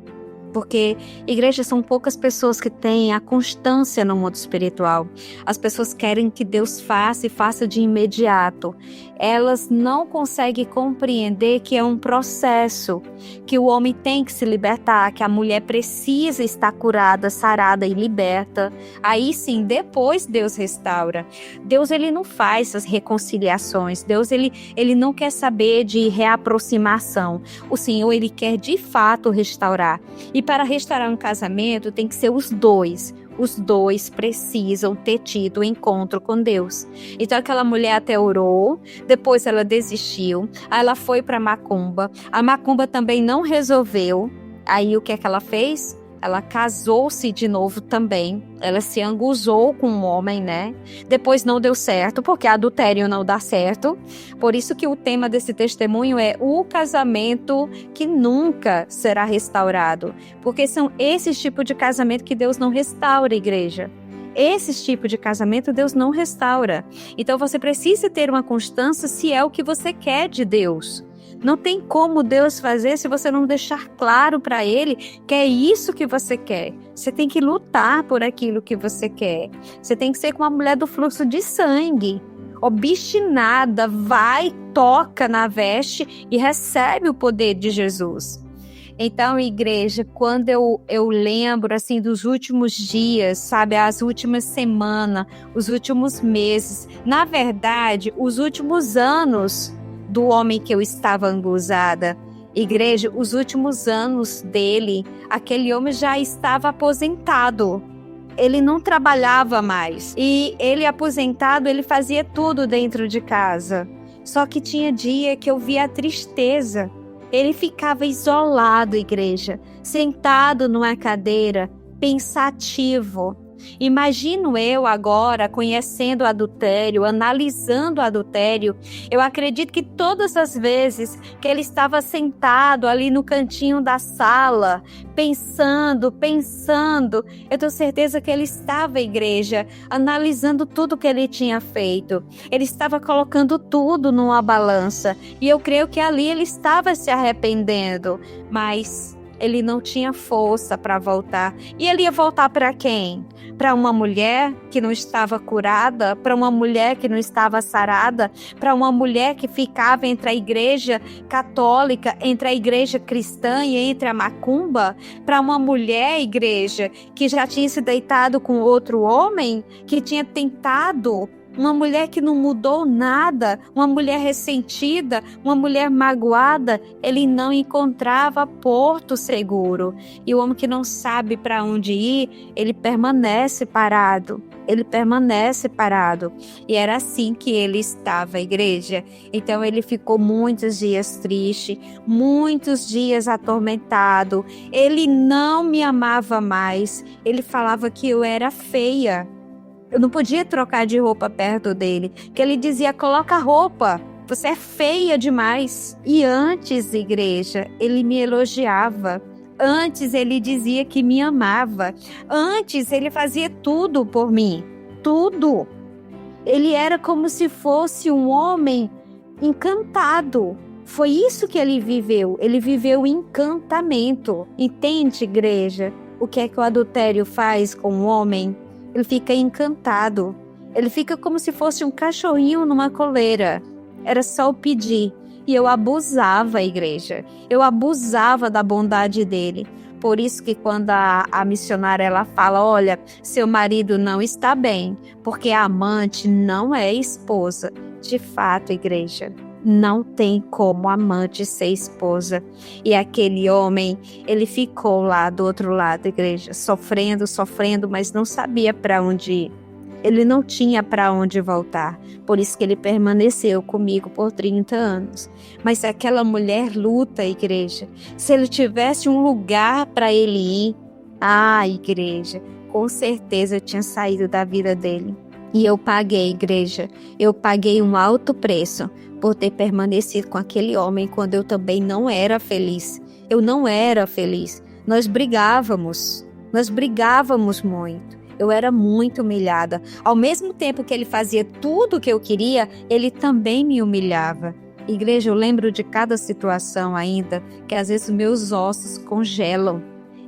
Speaker 1: Porque igreja são poucas pessoas que têm a constância no mundo espiritual. As pessoas querem que Deus faça e faça de imediato. Elas não conseguem compreender que é um processo, que o homem tem que se libertar, que a mulher precisa estar curada, sarada e liberta. Aí sim, depois Deus restaura. Deus, ele não faz essas reconciliações. Deus, ele não quer saber de reaproximação. O Senhor, ele quer de fato restaurar. E para restaurar um casamento tem que ser os dois. Os dois precisam ter tido um encontro com Deus. Então aquela mulher até orou, depois ela desistiu, aí ela foi para macumba. A macumba também não resolveu. Aí o que é que ela fez? Ela casou-se de novo também. Ela se angusou com um homem, né? Depois não deu certo, porque adultério não dá certo. Por isso que o tema desse testemunho é o casamento que nunca será restaurado. Porque são esses tipos de casamento que Deus não restaura, igreja. Esses tipos de casamento Deus não restaura. Então você precisa ter uma constância se é o que você quer de Deus. Não tem como Deus fazer se você não deixar claro para Ele que é isso que você quer. Você tem que lutar por aquilo que você quer. Você tem que ser como uma mulher do fluxo de sangue. Obstinada, vai, toca na veste e recebe o poder de Jesus. Então, igreja, quando eu lembro assim dos últimos dias, sabe, as últimas semanas, os últimos meses, na verdade, os últimos anos do homem que eu estava angusada. Igreja, os últimos anos dele, aquele homem já estava aposentado. Ele não trabalhava mais. E ele aposentado, ele fazia tudo dentro de casa. Só que tinha dia que eu via a tristeza. Ele ficava isolado, igreja, sentado numa cadeira, pensativo. Imagino eu agora conhecendo o adultério, analisando o adultério. Eu acredito que todas as vezes que ele estava sentado ali no cantinho da sala, pensando, eu tenho certeza que ele estava, igreja, analisando tudo que ele tinha feito. Ele estava colocando tudo numa balança. E eu creio que ali ele estava se arrependendo, mas ele não tinha força para voltar. E ele ia voltar para quem? Para uma mulher que não estava curada, para uma mulher que não estava sarada, para uma mulher que ficava entre a igreja católica, entre a igreja cristã e entre a macumba, para uma mulher, igreja, que já tinha se deitado com outro homem, que tinha tentado. Uma mulher que não mudou nada, uma mulher ressentida, uma mulher magoada, ele não encontrava porto seguro. E o homem que não sabe para onde ir, ele permanece parado. Ele permanece parado. E era assim que ele estava, igreja. Então ele ficou muitos dias triste, muitos dias atormentado. Ele não me amava mais. Ele falava que eu era feia. Eu não podia trocar de roupa perto dele, que ele dizia, coloca roupa, você é feia demais. E antes, igreja, ele me elogiava. Antes ele dizia que me amava. Antes ele fazia tudo por mim. Tudo. Ele era como se fosse um homem encantado. Foi isso que ele viveu. Ele viveu encantamento. Entende, igreja? O que é que o adultério faz com o homem? Ele fica encantado. Ele fica como se fosse um cachorrinho numa coleira. Era só o pedir. E eu abusava, igreja. Eu abusava da bondade dele. Por isso que quando a missionária ela fala, olha, seu marido não está bem, porque a amante não é esposa. De fato, igreja, não tem como amante ser esposa. E aquele homem, ele ficou lá do outro lado, igreja, sofrendo, mas não sabia para onde ir. Ele não tinha para onde voltar. Por isso que ele permaneceu comigo por 30 anos. Mas se aquela mulher luta, igreja, se ele tivesse um lugar para ele ir, igreja, com certeza eu tinha saído da vida dele. E eu paguei, igreja, eu paguei um alto preço por ter permanecido com aquele homem quando eu também não era feliz. Eu não era feliz. Nós brigávamos muito. Eu era muito humilhada. Ao mesmo tempo que ele fazia tudo o que eu queria, ele também me humilhava. Igreja, eu lembro de cada situação ainda, que às vezes meus ossos congelam.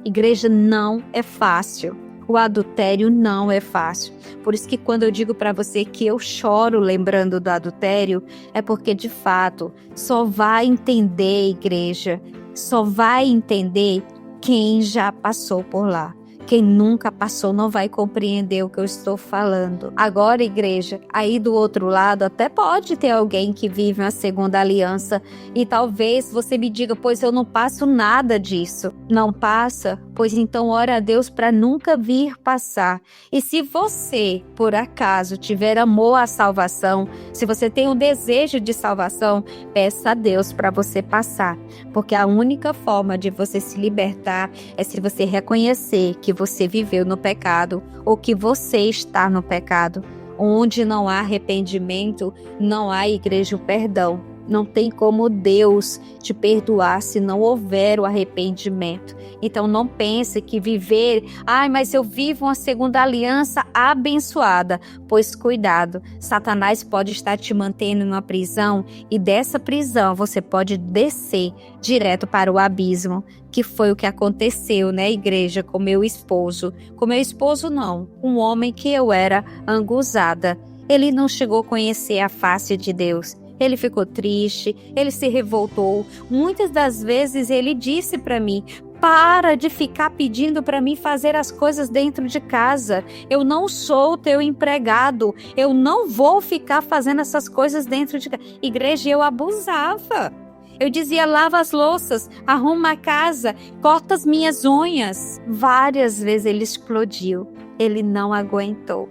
Speaker 1: Igreja, não é fácil. O adultério não é fácil. Por isso que quando eu digo para você que eu choro lembrando do adultério, é porque de fato só vai entender, igreja, só vai entender quem já passou por lá. Quem nunca passou não vai compreender o que eu estou falando. Agora, igreja, aí do outro lado até pode ter alguém que vive uma segunda aliança e talvez você me diga, pois eu não passo nada disso. Não passa? Pois então ora a Deus para nunca vir passar. E se você, por acaso, tiver amor à salvação, se você tem o desejo de salvação, peça a Deus para você passar. Porque a única forma de você se libertar é se você reconhecer que você viveu no pecado ou que você está no pecado. Onde não há arrependimento, não há, igreja, o perdão. Não tem como Deus te perdoar se não houver o arrependimento. Então não pense que viver, mas eu vivo uma segunda aliança abençoada. Pois cuidado, Satanás pode estar te mantendo em uma prisão e dessa prisão você pode descer direto para o abismo, que foi o que aconteceu, né, igreja, com meu esposo. Com meu esposo não, um homem que eu era angusada. Ele não chegou a conhecer a face de Deus. Ele ficou triste, ele se revoltou. Muitas das vezes ele disse para mim, para de ficar pedindo para mim fazer as coisas dentro de casa. Eu não sou teu empregado. Eu não vou ficar fazendo essas coisas dentro de casa. Igreja, eu abusava. Eu dizia, lava as louças, arruma a casa, corta as minhas unhas. Várias vezes ele explodiu. Ele não aguentou.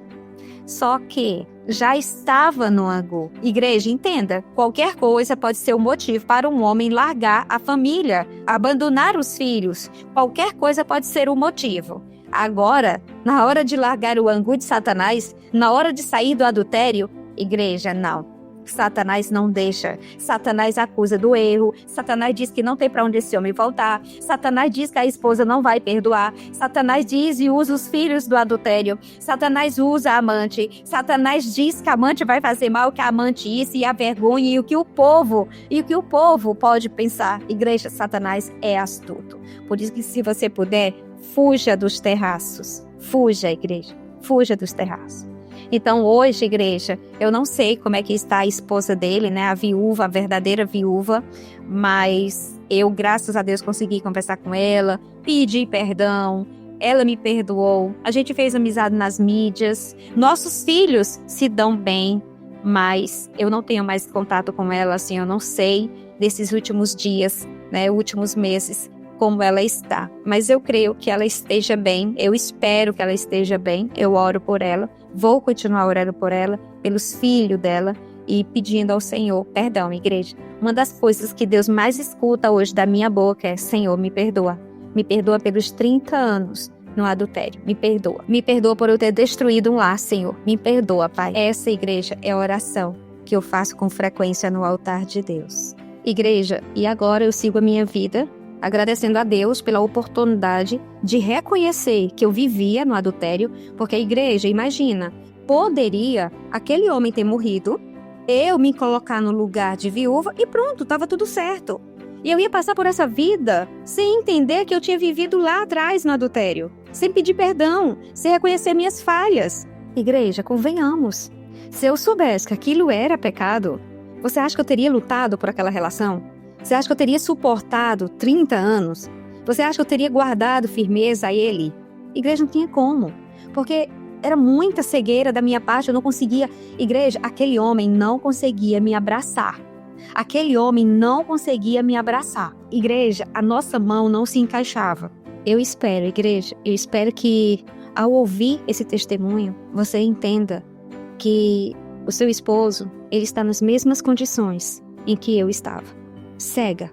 Speaker 1: Só que já estava no ângulo. Igreja, entenda, qualquer coisa pode ser um motivo para um homem largar a família, abandonar os filhos. Qualquer coisa pode ser um motivo. Agora, na hora de largar o ângulo de Satanás, na hora de sair do adultério, igreja, não. Satanás não deixa. Satanás acusa do erro. Satanás diz que não tem para onde esse homem voltar. Satanás diz que a esposa não vai perdoar. Satanás diz e usa os filhos do adultério. Satanás usa a amante. Satanás diz que a amante vai fazer mal, que a amante isso e a vergonha e o que o povo pode pensar. Igreja, Satanás é astuto. Por isso que se você puder, fuja dos terraços. Fuja, igreja. Fuja dos terraços. Então hoje, igreja, eu não sei como é que está a esposa dele, né? A viúva, a verdadeira viúva, mas eu, graças a Deus, consegui conversar com ela, pedir perdão, ela me perdoou, a gente fez amizade nas mídias, nossos filhos se dão bem, mas eu não tenho mais contato com ela, assim, eu não sei desses últimos dias, né? Últimos meses, como ela está. Mas eu creio que ela esteja bem, eu espero que ela esteja bem, eu oro por ela, vou continuar orando por ela, pelos filhos dela e pedindo ao Senhor perdão, igreja. Uma das coisas que Deus mais escuta hoje da minha boca é: Senhor, me perdoa. Me perdoa pelos 30 anos no adultério. Me perdoa. Me perdoa por eu ter destruído um lar, Senhor. Me perdoa, Pai. Essa, igreja, é a oração que eu faço com frequência no altar de Deus. Igreja, e agora eu sigo a minha vida agradecendo a Deus pela oportunidade de reconhecer que eu vivia no adultério, porque a igreja, imagina, poderia aquele homem ter morrido, eu me colocar no lugar de viúva e pronto, estava tudo certo. E eu ia passar por essa vida sem entender que eu tinha vivido lá atrás no adultério, sem pedir perdão, sem reconhecer minhas falhas. Igreja, convenhamos. Se eu soubesse que aquilo era pecado, você acha que eu teria lutado por aquela relação? Você acha que eu teria suportado 30 anos? Você acha que eu teria guardado firmeza a ele? Igreja, não tinha como. Porque era muita cegueira da minha parte, eu não conseguia. Igreja, aquele homem não conseguia me abraçar. Aquele homem não conseguia me abraçar. Igreja, a nossa mão não se encaixava. Eu espero, igreja, eu espero que ao ouvir esse testemunho, você entenda que o seu esposo, ele está nas mesmas condições em que eu estava. Cega.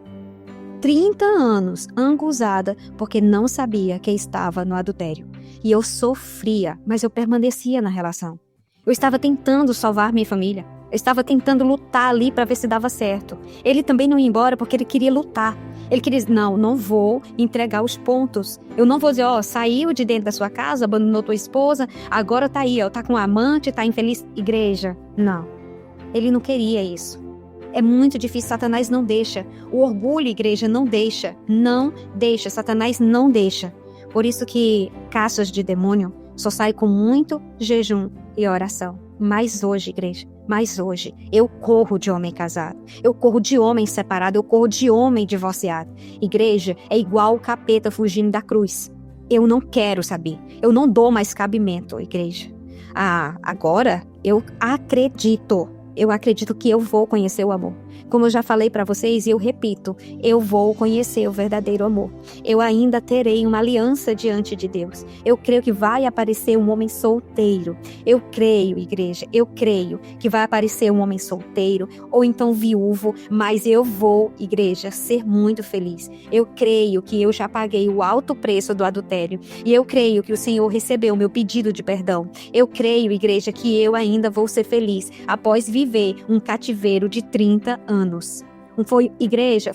Speaker 1: 30 anos angusada porque não sabia que estava no adultério. E eu sofria, mas eu permanecia na relação. Eu estava tentando salvar minha família. Eu estava tentando lutar ali para ver se dava certo. Ele também não ia embora porque ele queria lutar. Ele queria dizer, não vou entregar os pontos. Eu não vou dizer, saiu de dentro da sua casa, abandonou tua esposa, agora tá aí, tá com um amante, tá infeliz. Igreja, não. Ele não queria isso. É muito difícil, Satanás não deixa. O orgulho, igreja, não deixa. Não deixa, Satanás não deixa. Por isso que caças de demônio só saem com muito jejum e oração. Mas hoje, igreja, eu corro de homem casado, eu corro de homem separado, eu corro de homem divorciado. Igreja, é igual o capeta fugindo da cruz. Eu não quero saber, eu não dou mais cabimento, igreja. Agora eu acredito que eu vou conhecer o amor. Como eu já falei para vocês e eu repito, eu vou conhecer o verdadeiro amor. Eu ainda terei uma aliança diante de Deus. Eu creio que vai aparecer um homem solteiro. Eu creio, igreja, que vai aparecer um homem solteiro ou então viúvo, mas eu vou, igreja, ser muito feliz. Eu creio que eu já paguei o alto preço do adultério e eu creio que o Senhor recebeu o meu pedido de perdão. Eu creio, igreja, que eu ainda vou ser feliz após viver um cativeiro de 30 anos.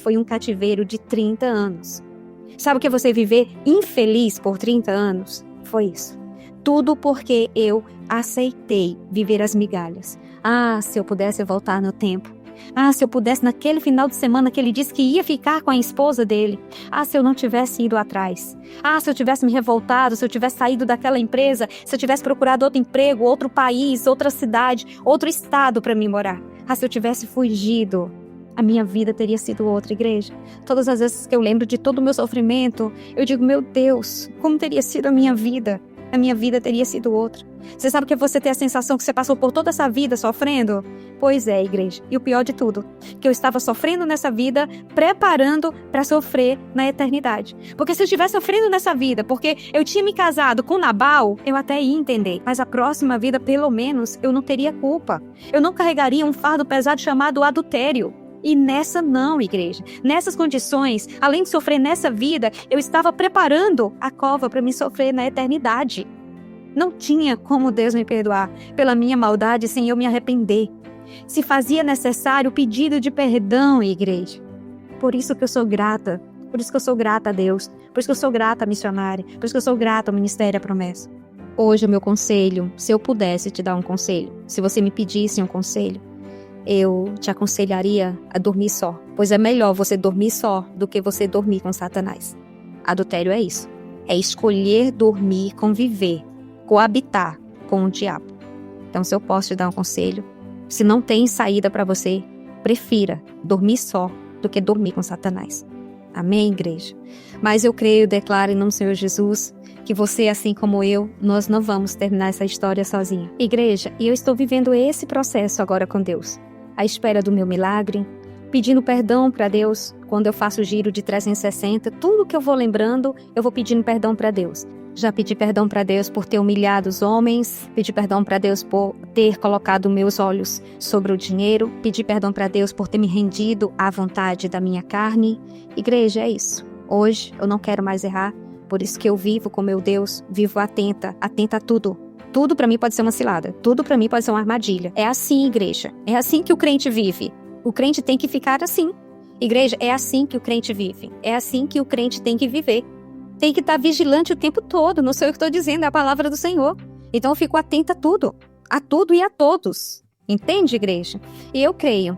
Speaker 1: Foi um cativeiro de 30 anos. Sabe o que é você viver infeliz por 30 anos? Foi isso. Tudo porque eu aceitei viver as migalhas. Se eu pudesse voltar no tempo. Se eu pudesse naquele final de semana que ele disse que ia ficar com a esposa dele. Se eu não tivesse ido atrás. Se eu tivesse me revoltado, se eu tivesse saído daquela empresa, se eu tivesse procurado outro emprego, outro país, outra cidade, outro estado para mim morar. Se eu tivesse fugido, a minha vida teria sido outra, igreja. Todas as vezes que eu lembro de todo o meu sofrimento, eu digo, meu Deus, como teria sido a minha vida? A minha vida teria sido outra. Você sabe que você tem a sensação que você passou por toda essa vida sofrendo? Pois é, igreja. E o pior de tudo, que eu estava sofrendo nessa vida, preparando para sofrer na eternidade. Porque se eu estivesse sofrendo nessa vida, porque eu tinha me casado com Nabal, eu até ia entender. Mas a próxima vida, pelo menos, eu não teria culpa. Eu não carregaria um fardo pesado chamado adultério. E nessa não, igreja. Nessas condições, além de sofrer nessa vida, eu estava preparando a cova para me sofrer na eternidade. Não tinha como Deus me perdoar pela minha maldade sem eu me arrepender. Se fazia necessário o pedido de perdão, igreja. Por isso que eu sou grata. Por isso que eu sou grata a Deus. Por isso que eu sou grata à missionária. Por isso que eu sou grata ao Ministério da Promessa. Hoje o meu conselho, se eu pudesse te dar um conselho, se você me pedisse um conselho, eu te aconselharia a dormir só, pois é melhor você dormir só do que você dormir com Satanás. Adultério é isso, é escolher dormir, conviver, coabitar com o diabo. Então, se eu posso te dar um conselho, se não tem saída para você, prefira dormir só do que dormir com Satanás. Amém, igreja? Mas eu creio, declaro em nome do Senhor Jesus, que você, assim como eu, nós não vamos terminar essa história sozinha. Igreja, e eu estou vivendo esse processo agora com Deus. À espera do meu milagre, pedindo perdão para Deus quando eu faço o giro de 360, tudo que eu vou lembrando, eu vou pedindo perdão para Deus. Já pedi perdão para Deus por ter humilhado os homens, pedi perdão para Deus por ter colocado meus olhos sobre o dinheiro, pedi perdão para Deus por ter me rendido à vontade da minha carne. Igreja, é isso. Hoje eu não quero mais errar, por isso que eu vivo com meu Deus, vivo atenta a tudo. Tudo para mim pode ser uma cilada, tudo para mim pode ser uma armadilha. É assim, igreja, é assim que o crente vive. O crente tem que ficar assim. Igreja, é assim que o crente vive, é assim que o crente tem que viver. Tem que estar vigilante o tempo todo, não sei o que estou dizendo, é a palavra do Senhor. Então eu fico atenta a tudo e a todos. Entende, igreja? E eu creio,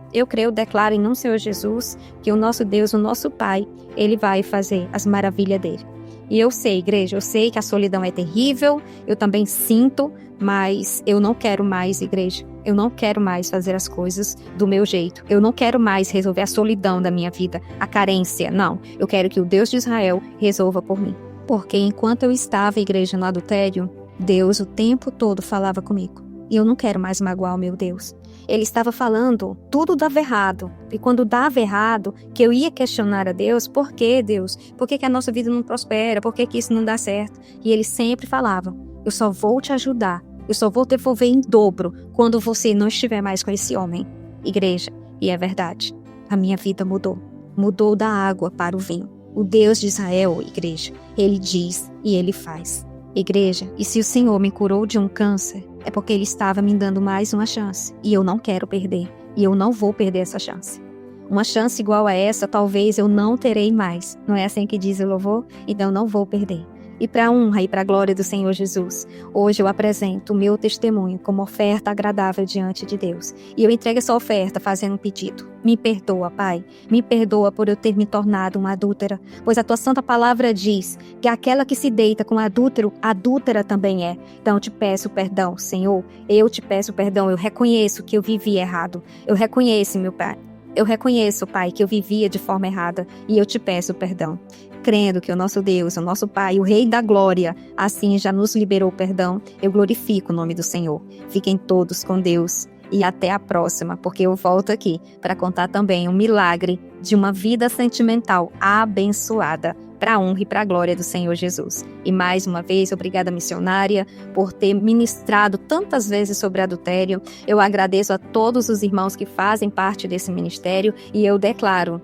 Speaker 1: declaro em nome do Senhor Jesus, que o nosso Deus, o nosso Pai, Ele vai fazer as maravilhas dele. E eu sei, igreja, eu sei que a solidão é terrível, eu também sinto, mas eu não quero mais, igreja. Eu não quero mais fazer as coisas do meu jeito. Eu não quero mais resolver a solidão da minha vida, a carência. Não, eu quero que o Deus de Israel resolva por mim. Porque enquanto eu estava, igreja, no adultério, Deus o tempo todo falava comigo. E eu não quero mais magoar o meu Deus. Ele estava falando, tudo dava errado. E quando dava errado, que eu ia questionar a Deus, por que Deus? Por que a nossa vida não prospera? Por que isso não dá certo? E ele sempre falava, eu só vou te ajudar. Eu só vou devolver em dobro quando você não estiver mais com esse homem. Igreja, e é verdade, a minha vida mudou. Mudou da água para o vinho. O Deus de Israel, igreja, ele diz e ele faz. Igreja, e se o Senhor me curou de um câncer, é porque ele estava me dando mais uma chance. E eu não quero perder. E eu não vou perder essa chance. Uma chance igual a essa, talvez eu não terei mais. Não é assim que diz o louvor? Então eu não vou perder. E para a honra e para a glória do Senhor Jesus, hoje eu apresento o meu testemunho como oferta agradável diante de Deus. E eu entrego essa oferta fazendo um pedido. Me perdoa, Pai. Me perdoa por eu ter me tornado uma adúltera. Pois a tua santa palavra diz que aquela que se deita com adúltero, adúltera também é. Então eu te peço perdão, Senhor. Eu te peço perdão. Eu reconheço que eu vivi errado. Eu reconheço, meu Pai. Eu reconheço, Pai, que eu vivia de forma errada. E eu te peço perdão. Crendo que o nosso Deus, o nosso Pai, o Rei da Glória, assim já nos liberou perdão, eu glorifico o nome do Senhor. Fiquem todos com Deus e até a próxima, porque eu volto aqui para contar também um milagre de uma vida sentimental abençoada, para a honra e para a glória do Senhor Jesus. E mais uma vez, obrigada, missionária, por ter ministrado tantas vezes sobre adultério. Eu agradeço a todos os irmãos que fazem parte desse ministério e eu declaro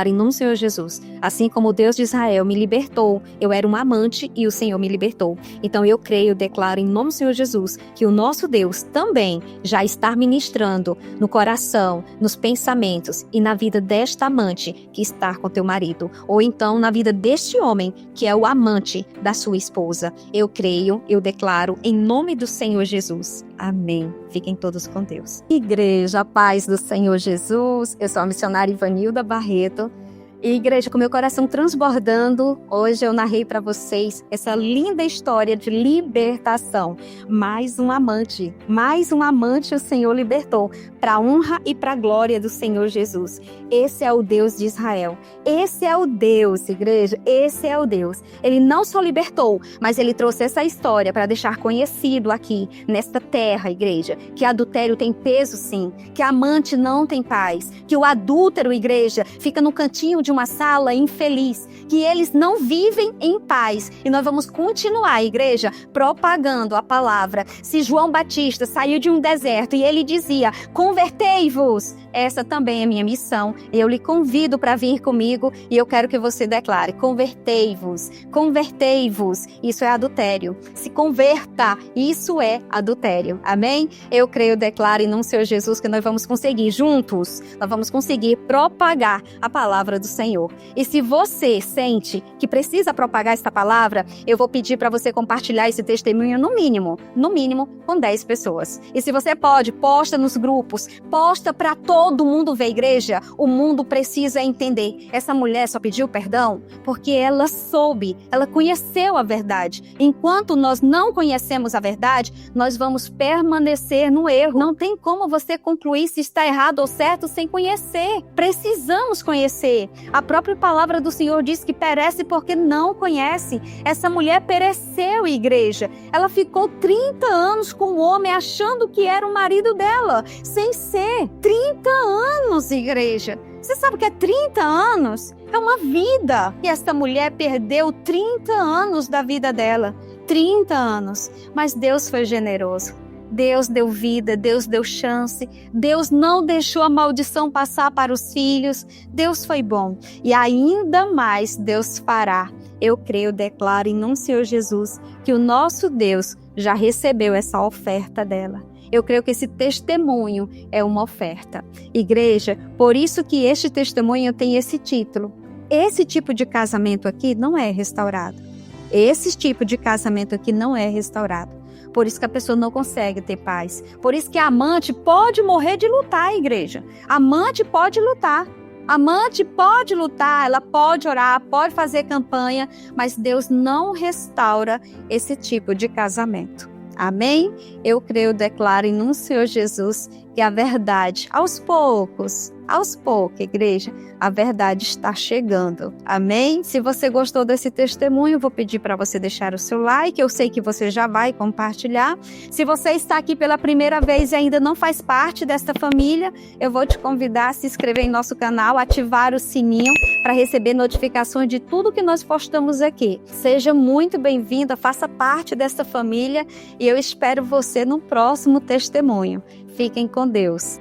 Speaker 1: em nome do Senhor Jesus, assim como o Deus de Israel me libertou, eu era uma amante e o Senhor me libertou. Então eu creio, declaro em nome do Senhor Jesus, que o nosso Deus também já está ministrando no coração, nos pensamentos e na vida desta amante que está com teu marido, ou então na vida deste homem que é o amante da sua esposa. Eu creio, eu declaro em nome do Senhor Jesus. Amém. Fiquem todos com Deus. Igreja, paz do Senhor Jesus. Eu sou a missionária Ivanilda Barreto. E igreja, com meu coração transbordando, hoje eu narrei para vocês essa linda história de libertação. Mais um amante o Senhor libertou, para a honra e para a glória do Senhor Jesus. Esse é o Deus de Israel. Esse é o Deus, igreja, esse é o Deus. Ele não só libertou, mas ele trouxe essa história para deixar conhecido aqui, nesta terra, igreja, que adultério tem peso sim, que amante não tem paz, que o adúltero, igreja, fica no cantinho de uma sala infeliz, que eles não vivem em paz. E nós vamos continuar, igreja, propagando a palavra. Se João Batista saiu de um deserto e ele dizia, convertei-vos, essa também é minha missão. Eu lhe convido para vir comigo e eu quero que você declare, convertei-vos, convertei-vos. Isso é adultério. Se converta, isso é adultério. Amém? Eu creio, declaro em nome do Senhor Jesus que nós vamos conseguir juntos, nós vamos conseguir propagar a palavra do Senhor. E se você sente que precisa propagar esta palavra, eu vou pedir para você compartilhar esse testemunho no mínimo com 10 pessoas. E se você pode, posta nos grupos, posta para todo mundo ver, igreja. O mundo precisa entender. Essa mulher só pediu perdão porque ela soube, ela conheceu a verdade. Enquanto nós não conhecemos a verdade, nós vamos permanecer no erro. Não tem como você concluir se está errado ou certo sem conhecer. Precisamos conhecer. A própria palavra do Senhor diz que perece porque não conhece. Essa mulher pereceu, igreja. Ela ficou 30 anos com o homem achando que era o marido dela, sem ser. 30 anos, igreja. Você sabe o que é 30 anos? É uma vida. E essa mulher perdeu 30 anos da vida dela. 30 anos. Mas Deus foi generoso. Deus deu vida, Deus deu chance, Deus não deixou a maldição passar para os filhos, Deus foi bom e ainda mais Deus fará. Eu creio, declaro em nome do Senhor Jesus que o nosso Deus já recebeu essa oferta dela. Eu creio que esse testemunho é uma oferta. Igreja, por isso que este testemunho tem esse título. Esse tipo de casamento aqui não é restaurado. Esse tipo de casamento aqui não é restaurado. Por isso que a pessoa não consegue ter paz. Por isso que a amante pode morrer de lutar, igreja. A amante pode lutar. A amante pode lutar, ela pode orar, pode fazer campanha, mas Deus não restaura esse tipo de casamento. Amém? Eu creio, declaro em nome do Senhor Jesus que a verdade, aos poucos, igreja, a verdade está chegando. Amém? Se você gostou desse testemunho, eu vou pedir para você deixar o seu like. Eu sei que você já vai compartilhar. Se você está aqui pela primeira vez e ainda não faz parte desta família, eu vou te convidar a se inscrever em nosso canal, ativar o sininho para receber notificações de tudo que nós postamos aqui. Seja muito bem-vinda, faça parte desta família e eu espero você no próximo testemunho. Fiquem com Deus.